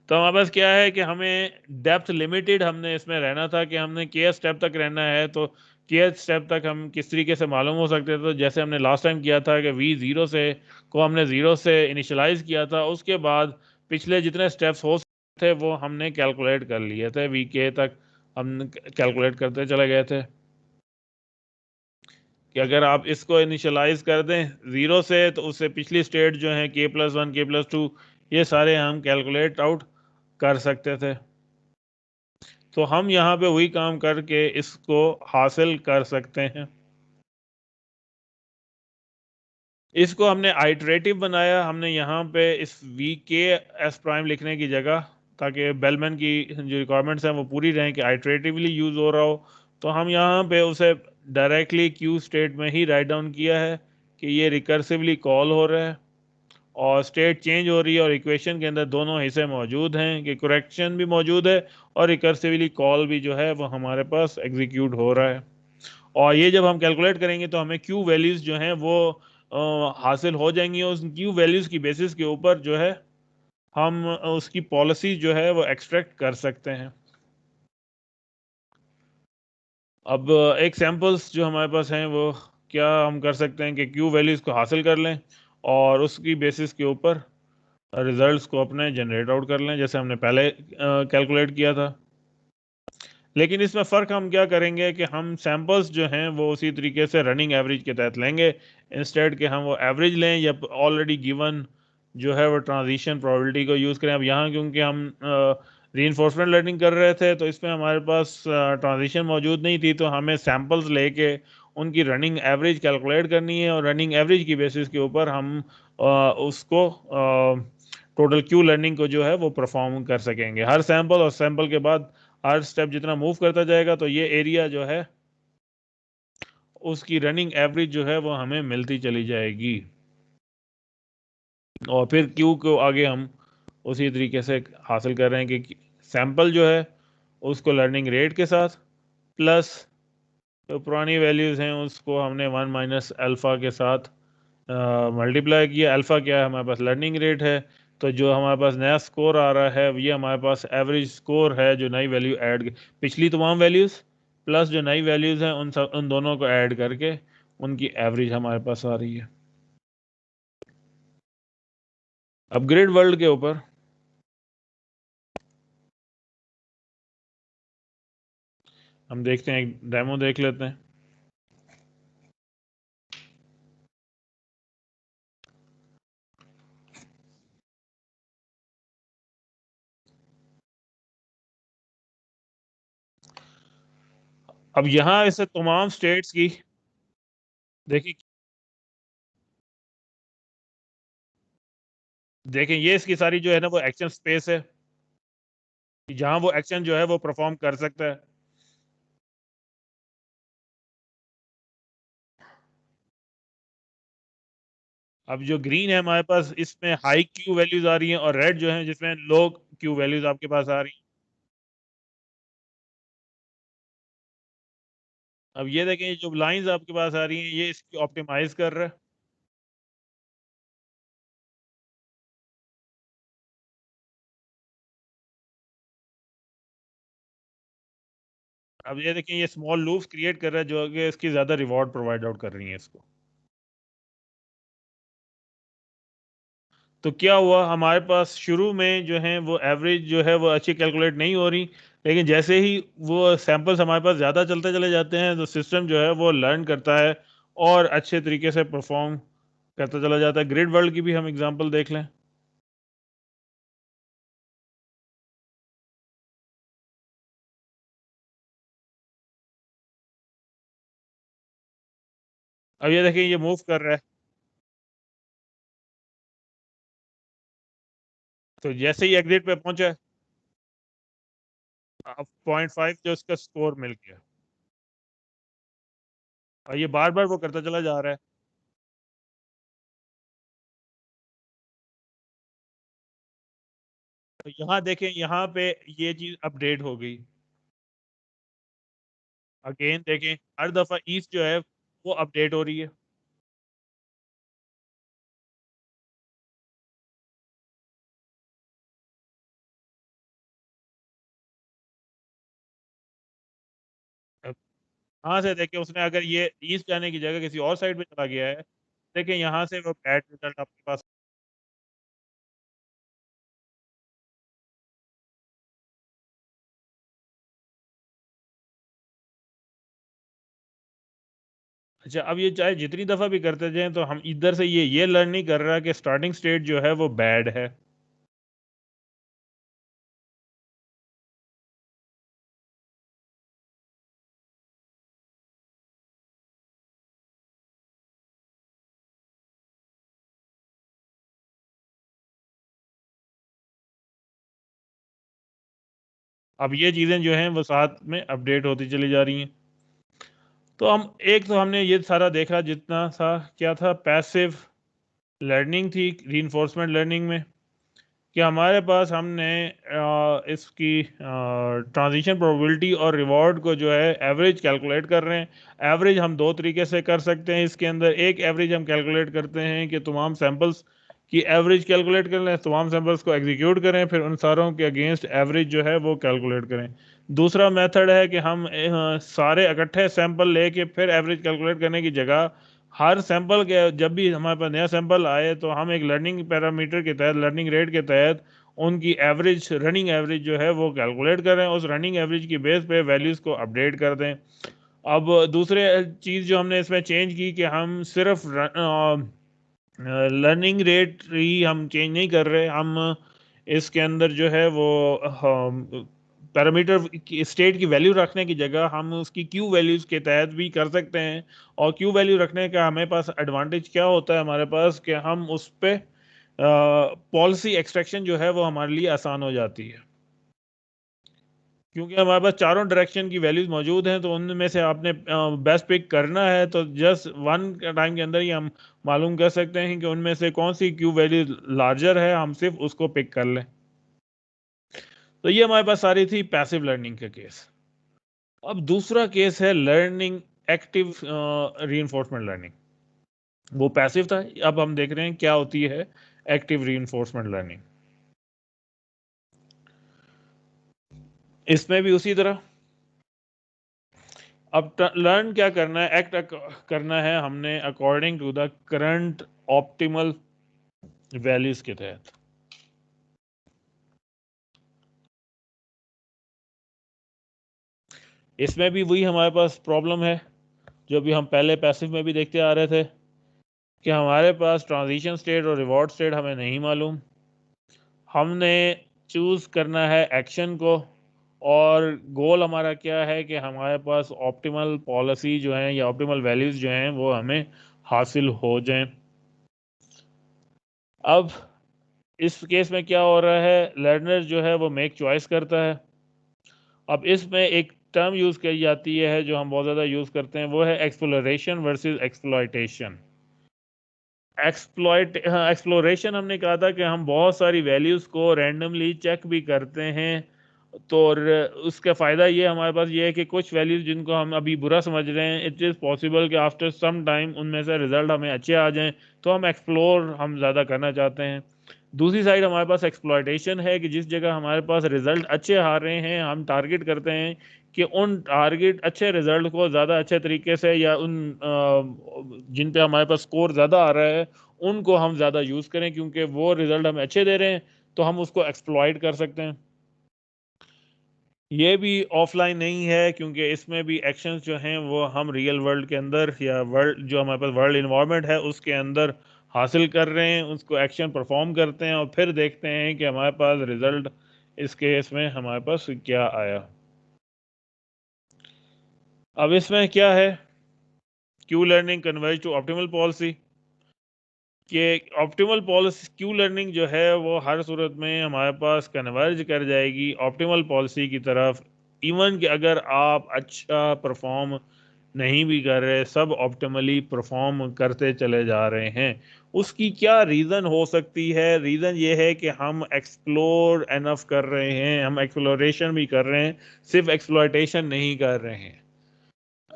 तो हमारे पास क्या है कि हमें डेप्थ लिमिटेड हमने इसमें रहना था कि हमने के स्टेप तक रहना है, तो के स्टेप तक हम किस तरीके से मालूम हो सकते थे, तो जैसे हमने लास्ट टाइम किया था कि वी ज़ीरो से को हमने ज़ीरो से इनिशलाइज किया था, उसके बाद पिछले जितने स्टेप्स हो सकते थे वो हमने कैलकुलेट कर लिए थे, वी के तक हम कैलकुलेट करते चले गए थे कि अगर आप इसको इनिशियलाइज कर दें ज़ीरो से तो उससे पिछली स्टेट जो है के प्लस वन के प्लस टू ये सारे हम कैलकुलेट आउट कर सकते थे। तो हम यहाँ पे वही काम करके इसको हासिल कर सकते हैं। इसको हमने आइटरेटिव बनाया, हमने यहाँ पे इस वी के एस प्राइम लिखने की जगह, ताकि बेलमैन की जो रिक्वायरमेंट्स हैं वो पूरी रहें कि आइटरेटिवली यूज़ हो रहा हो, तो हम यहाँ पे उसे डायरेक्टली क्यू स्टेट में ही राइट डाउन किया है कि ये रिकर्सिवली कॉल हो रहा है और स्टेट चेंज हो रही है, और इक्वेशन के अंदर दोनों हिस्से मौजूद हैं कि करेक्शन भी मौजूद है और रिकर्सिवली कॉल भी जो है वो हमारे पास एग्जीक्यूट हो रहा है। और ये जब हम कैलकुलेट करेंगे तो हमें क्यू वैल्यूज़ जो हैं वो हासिल हो जाएंगी, और उस क्यू वैल्यूज़ की बेसिस के ऊपर जो है हम उसकी पॉलिसी जो है वो एक्सट्रैक्ट कर सकते हैं। अब एक सैम्पल्स जो हमारे पास हैं वो क्या हम कर सकते हैं कि क्यू वैल्यूज़ को हासिल कर लें और उसकी बेसिस के ऊपर रिजल्ट्स को अपने जनरेट आउट कर लें जैसे हमने पहले कैलकुलेट किया था। लेकिन इसमें फ़र्क हम क्या करेंगे कि हम सैम्पल्स जो हैं वो उसी तरीके से रनिंग एवरेज के तहत लेंगे, इंस्टेड के हम वो एवरेज लें या ऑलरेडी गिवन जो है वो ट्रांजिशन प्रोबेबिलिटी को यूज़ करें। अब यहाँ क्योंकि हम रीइंफोर्समेंट लर्निंग कर रहे थे तो इसमें हमारे पास ट्रांजिशन मौजूद नहीं थी, तो हमें सैम्पल्स लेके उनकी रनिंग एवरेज कैलकुलेट करनी है और रनिंग एवरेज की बेसिस के ऊपर हम उसको टोटल क्यू लर्निंग को जो है वो परफॉर्म कर सकेंगे। हर सैंपल और सैंपल के बाद हर स्टेप जितना मूव करता जाएगा तो ये एरिया जो है उसकी रनिंग एवरेज जो है वो हमें मिलती चली जाएगी, और फिर क्यू को आगे हम उसी तरीके से हासिल कर रहे हैं कि सैंपल जो है उसको लर्निंग रेट के साथ प्लस जो पुरानी वैल्यूज़ हैं उसको हमने वन माइनस अल्फ़ा के साथ मल्टीप्लाई किया। अल्फ़ा क्या है, हमारे पास लर्निंग रेट है, तो जो हमारे पास नया स्कोर आ रहा है ये हमारे पास एवरेज स्कोर है जो नई वैल्यू ऐड, पिछली तमाम वैल्यूज़ प्लस जो नई वैल्यूज़ हैं उन दोनों को ऐड करके उनकी एवरेज हमारे पास आ रही है। अपग्रेड वर्ल्ड के ऊपर हम देखते हैं, एक डेमो देख लेते हैं। अब यहाँ इसे तमाम स्टेट्स की देखिए, देखें ये इसकी सारी जो है ना वो एक्शन स्पेस है जहां वो एक्शन जो है वो परफॉर्म कर सकता है। अब जो ग्रीन है हमारे पास इसमें हाई क्यू वैल्यूज आ रही हैं और रेड जो है जिसमें लो क्यू वैल्यूज आपके पास आ रही हैं। अब ये देखें ये जो लाइंस आपके पास आ रही हैं ये इसकी ऑप्टिमाइज कर रहा है। अब ये देखें ये स्मॉल लूप्स क्रिएट कर रहा है जो कि इसकी ज्यादा रिवॉर्ड प्रोवाइड आउट कर रही हैं इसको। तो क्या हुआ, हमारे पास शुरू में जो है वो एवरेज जो है वो अच्छी कैलकुलेट नहीं हो रही, लेकिन जैसे ही वो सैंपल्स हमारे पास ज़्यादा चलते चले जाते हैं तो सिस्टम जो है वो लर्न करता है और अच्छे तरीके से परफॉर्म करता चला जाता है। ग्रिड वर्ल्ड की भी हम एग्जांपल देख लें। अब ये देखिए ये मूव कर रहा है, तो जैसे ही एग्जिट पे पहुंचा अब 0.5 जो उसका स्कोर मिल गया, और ये बार बार वो करता चला जा रहा है। तो यहाँ देखें यहाँ पे ये चीज अपडेट हो गई। अगेन देखें हर दफ़ा ईफ जो है वो अपडेट हो रही है। कहाँ से देखें उसने अगर ये ईस्ट जाने की जगह किसी और साइड पे चला गया है, देखें यहाँ से वो बैड रिजल्ट आपके पास। अच्छा, अब ये चाहे जितनी दफ़ा भी करते जाएं तो हम इधर से ये लर्न नहीं कर रहा कि स्टार्टिंग स्टेट जो है वो बैड है। अब ये चीज़ें जो हैं वो साथ में अपडेट होती चली जा रही हैं। तो हम एक तो हमने ये सारा देखा जितना सा क्या था पैसिव लर्निंग थी रीइंफोर्समेंट लर्निंग में, कि हमारे पास हमने इसकी ट्रांजिशन प्रोबेबिलिटी और रिवॉर्ड को जो है एवरेज कैलकुलेट कर रहे हैं। एवरेज हम दो तरीके से कर सकते हैं इसके अंदर। एक एवरेज हम कैलकुलेट करते हैं कि तमाम सैंपल्स की एवरेज कैलकुलेट कर लें, तमाम सैंपल्स को एग्जीक्यूट करें, फिर उन सारों के अगेंस्ट एवरेज जो है वो कैलकुलेट करें। दूसरा मेथड है कि हम सारे इकट्ठे सैंपल लेके फिर एवरेज कैलकुलेट करने की जगह हर सैंपल के जब भी हमारे पास नया सैंपल आए तो हम एक लर्निंग पैरामीटर के तहत, लर्निंग रेट के तहत उनकी एवरेज, रनिंग एवरेज जो है वो कैलकुलेट करें, उस रनिंग एवरेज की बेस पे वैल्यूज़ को अपडेट कर दें। अब दूसरे चीज़ जो हमने इसमें चेंज की कि हम सिर्फ लर्निंग रेट ही हम चेंज नहीं कर रहे, हम इसके अंदर जो है वो पैरामीटर स्टेट की वैल्यू रखने की जगह हम उसकी क्यू वैल्यूज़ के तहत भी कर सकते हैं। और क्यू वैल्यू रखने का हमें पास एडवांटेज क्या होता है हमारे पास, कि हम उस पर पॉलिसी एक्सट्रैक्शन जो है वो हमारे लिए आसान हो जाती है, क्योंकि हमारे पास चारों डायरेक्शन की वैल्यूज मौजूद हैं। तो उनमें से आपने बेस्ट पिक करना है तो जस्ट वन टाइम के अंदर ही हम मालूम कर सकते हैं कि उनमें से कौन सी क्यू वैल्यू लार्जर है, हम सिर्फ उसको पिक कर लें। तो ये हमारे पास सारी थी पैसिव लर्निंग के केस। अब दूसरा केस है लर्निंग एक्टिव रीइंफोर्समेंट लर्निंग। वो पैसिव था, अब हम देख रहे हैं क्या होती है एक्टिव रीइंफोर्समेंट लर्निंग। इसमें भी उसी तरह अब लर्न क्या करना है, एक्ट करना है हमने according to the current optimal values के तहत। इसमें भी वही हमारे पास प्रॉब्लम है जो भी हम पहले पैसिव में भी देखते आ रहे थे, कि हमारे पास ट्रांजिशन स्टेट और रिवॉर्ड स्टेट हमें नहीं मालूम। हमने चूज करना है एक्शन को, और गोल हमारा क्या है कि हमारे पास ऑप्टिमल पॉलिसी जो है या ऑप्टिमल वैल्यूज जो हैं वो हमें हासिल हो जाएं। अब इस केस में क्या हो रहा है, लर्नर जो है वो मेक चॉइस करता है। अब इसमें एक टर्म यूज की जाती है जो हम बहुत ज़्यादा यूज करते हैं, वो है एक्सप्लोरेशन वर्सेस एक्सप्लॉयटेशन। एक्सप्लोरेशन हमने कहा था कि हम बहुत सारी वैल्यूज़ को रैंडमली चेक भी करते हैं। तो उसका फ़ायदा ये हमारे पास ये है कि कुछ वैल्यूज़ जिनको हम अभी बुरा समझ रहे हैं, इट इज़ पॉसिबल कि आफ्टर सम टाइम उनमें से रिज़ल्ट हमें अच्छे आ जाएं, तो हम एक्सप्लोर हम ज़्यादा करना चाहते हैं। दूसरी साइड हमारे पास एक्सप्लॉयटेशन है कि जिस जगह हमारे पास रिज़ल्ट अच्छे आ रहे हैं, हम टारगेट करते हैं कि उन टारगेट अच्छे रिज़ल्ट को ज़्यादा अच्छे तरीके से, या उन जिन पे हमारे पास स्कोर ज़्यादा आ रहा है उनको हम ज़्यादा यूज़ करें, क्योंकि वो रिज़ल्ट हमें अच्छे दे रहे हैं तो हम उसको एक्सप्लॉइट कर सकते हैं। ये भी ऑफलाइन नहीं है, क्योंकि इसमें भी एक्शंस जो हैं वो हम रियल वर्ल्ड के अंदर, या वर्ल्ड जो हमारे पास वर्ल्ड इन्वायरमेंट है उसके अंदर हासिल कर रहे हैं, उसको एक्शन परफॉर्म करते हैं और फिर देखते हैं कि हमारे पास रिजल्ट इस केस में हमारे पास क्या आया। अब इसमें क्या है, Q learning converge to optimal policy, कि ऑप्टिमल पॉलिसी क्यू लर्निंग जो है वो हर सूरत में हमारे पास कन्वर्ज कर जाएगी ऑप्टिमल पॉलिसी की तरफ। इवन कि अगर आप अच्छा परफॉर्म नहीं भी कर रहे, सब ऑप्टिमली परफॉर्म करते चले जा रहे हैं, उसकी क्या रीज़न हो सकती है? रीज़न ये है कि हम एक्सप्लोर एनफ कर रहे हैं, हम एक्सप्लोरेशन भी कर रहे हैं, सिर्फ एक्सप्लॉयटेशन नहीं कर रहे हैं।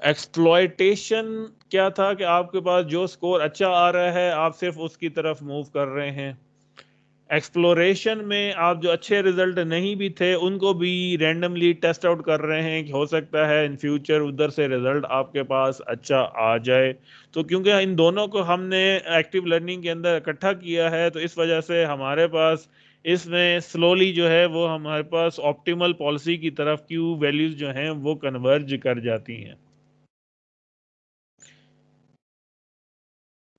एक्सप्लॉयटेशन क्या था कि आपके पास जो स्कोर अच्छा आ रहा है आप सिर्फ उसकी तरफ मूव कर रहे हैं। एक्सप्लोरेशन में आप जो अच्छे रिजल्ट नहीं भी थे उनको भी रैंडमली टेस्ट आउट कर रहे हैं कि हो सकता है इन फ्यूचर उधर से रिजल्ट आपके पास अच्छा आ जाए। तो क्योंकि इन दोनों को हमने एक्टिव लर्निंग के अंदर इकट्ठा किया है तो इस वजह से हमारे पास इसमें स्लोली जो है वो हमारे पास ऑप्टिमल पॉलिसी की तरफ क्यू वैल्यूज जो हैं वो कन्वर्ज कर जाती हैं।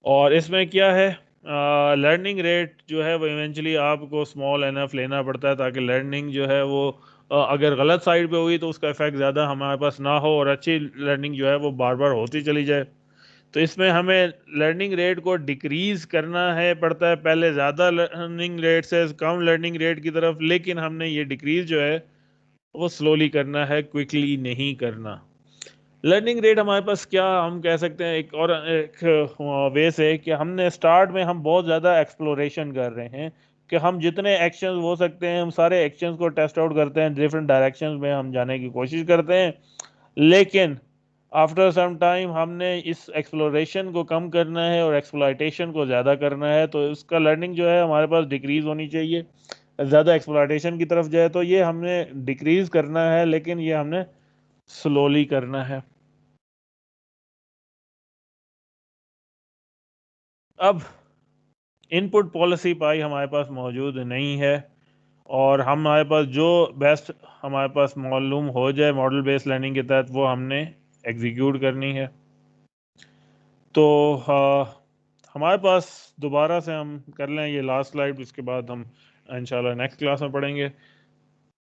और इसमें क्या है, लर्निंग रेट जो है वो इवेंचुअली आपको स्मॉल एनफ लेना पड़ता है ताकि लर्निंग जो है वो अगर गलत साइड पे हुई तो उसका इफेक्ट ज़्यादा हमारे पास ना हो और अच्छी लर्निंग जो है वो बार बार होती चली जाए। तो इसमें हमें लर्निंग रेट को डिक्रीज करना है पड़ता है पहले ज़्यादा लर्निंग रेट से कम लर्निंग रेट की तरफ, लेकिन हमने ये डिक्रीज जो है वो स्लोली करना है, क्विकली नहीं करना। लर्निंग रेट हमारे पास क्या हम कह सकते हैं एक और एक वे से कि हमने स्टार्ट में हम बहुत ज़्यादा एक्सप्लोरेशन कर रहे हैं कि हम जितने एक्शंस हो सकते हैं हम सारे एक्शंस को टेस्ट आउट करते हैं, डिफरेंट डायरेक्शंस में हम जाने की कोशिश करते हैं। लेकिन आफ्टर सम टाइम हमने इस एक्सप्लोरेशन को कम करना है और एक्सप्लॉयटेशन को ज़्यादा करना है, तो इसका लर्निंग जो है हमारे पास डिक्रीज होनी चाहिए। ज़्यादा एक्सप्लॉयटेशन की तरफ जाए तो ये हमने डिक्रीज करना है, लेकिन ये हमने स्लोली करना है। अब इनपुट पॉलिसी पाई हमारे पास मौजूद नहीं है और हमारे पास जो बेस्ट हमारे पास मालूम हो जाए मॉडल बेस्ड लर्निंग के तहत वो हमने एग्जीक्यूट करनी है। तो हमारे पास दोबारा से हम कर लें ये लास्ट स्लाइड, उसके बाद हम इंशाल्लाह नेक्स्ट क्लास में पढ़ेंगे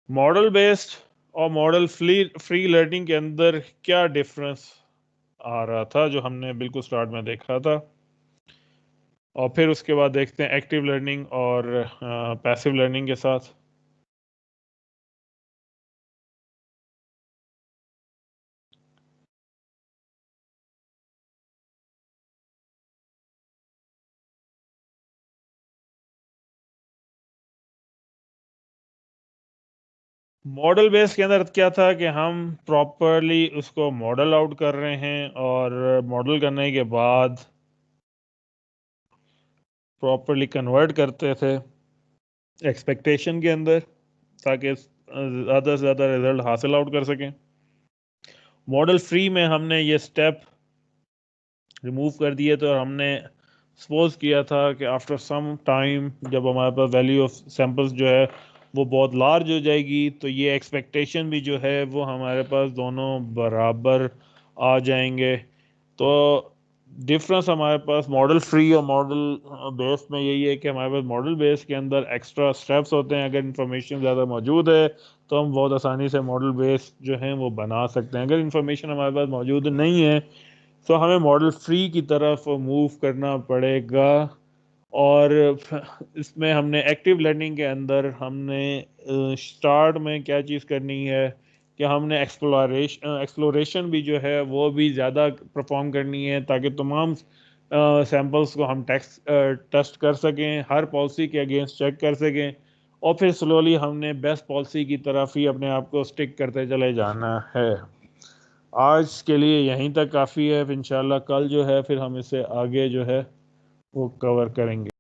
मॉडल बेस्ड और मॉडल फ्री लर्निंग के अंदर क्या डिफरेंस आ रहा था जो हमने बिल्कुल स्टार्ट में देखा था, और फिर उसके बाद देखते हैं एक्टिव लर्निंग और पैसिव लर्निंग के साथ। मॉडल बेस के अंदर क्या था कि हम प्रॉपरली उसको मॉडल आउट कर रहे हैं और मॉडल करने के बाद प्रॉपरली कन्वर्ट करते थे एक्सपेक्टेशन के अंदर ताकि ज़्यादा से ज़्यादा रिजल्ट हासिल आउट कर सकें। मॉडल फ्री में हमने ये स्टेप रिमूव कर दिए थे और हमने सपोज किया था कि आफ्टर सम टाइम जब हमारे पास वैल्यू ऑफ सैम्पल्स जो है वो बहुत लार्ज हो जाएगी तो ये एक्सपेक्टेशन भी जो है वो हमारे पास दोनों बराबर आ जाएंगे। तो डिफरेंस हमारे पास मॉडल फ्री और मॉडल बेस में यही है कि हमारे पास मॉडल बेस के अंदर एक्स्ट्रा स्टेप्स होते हैं। अगर इंफॉर्मेशन ज़्यादा मौजूद है तो हम बहुत आसानी से मॉडल बेस जो है वो बना सकते हैं। अगर इंफॉर्मेशन हमारे पास मौजूद नहीं है तो हमें मॉडल फ्री की तरफ मूव करना पड़ेगा। और इसमें हमने एक्टिव लर्निंग के अंदर हमने स्टार्ट में क्या चीज़ करनी है कि हमने एक्सप्लोरेशन भी जो है वो भी ज़्यादा परफॉर्म करनी है ताकि तमाम सैम्पल्स को हम टेस्ट कर सकें, हर पॉलिसी के अगेंस्ट चेक कर सकें, और फिर स्लोली हमने बेस्ट पॉलिसी की तरफ ही अपने आप को स्टिक करते चले जाना है। आज के लिए यहीं तक काफ़ी है, इंशाल्लाह कल जो है फिर हम इसे आगे जो है वो कवर करेंगे।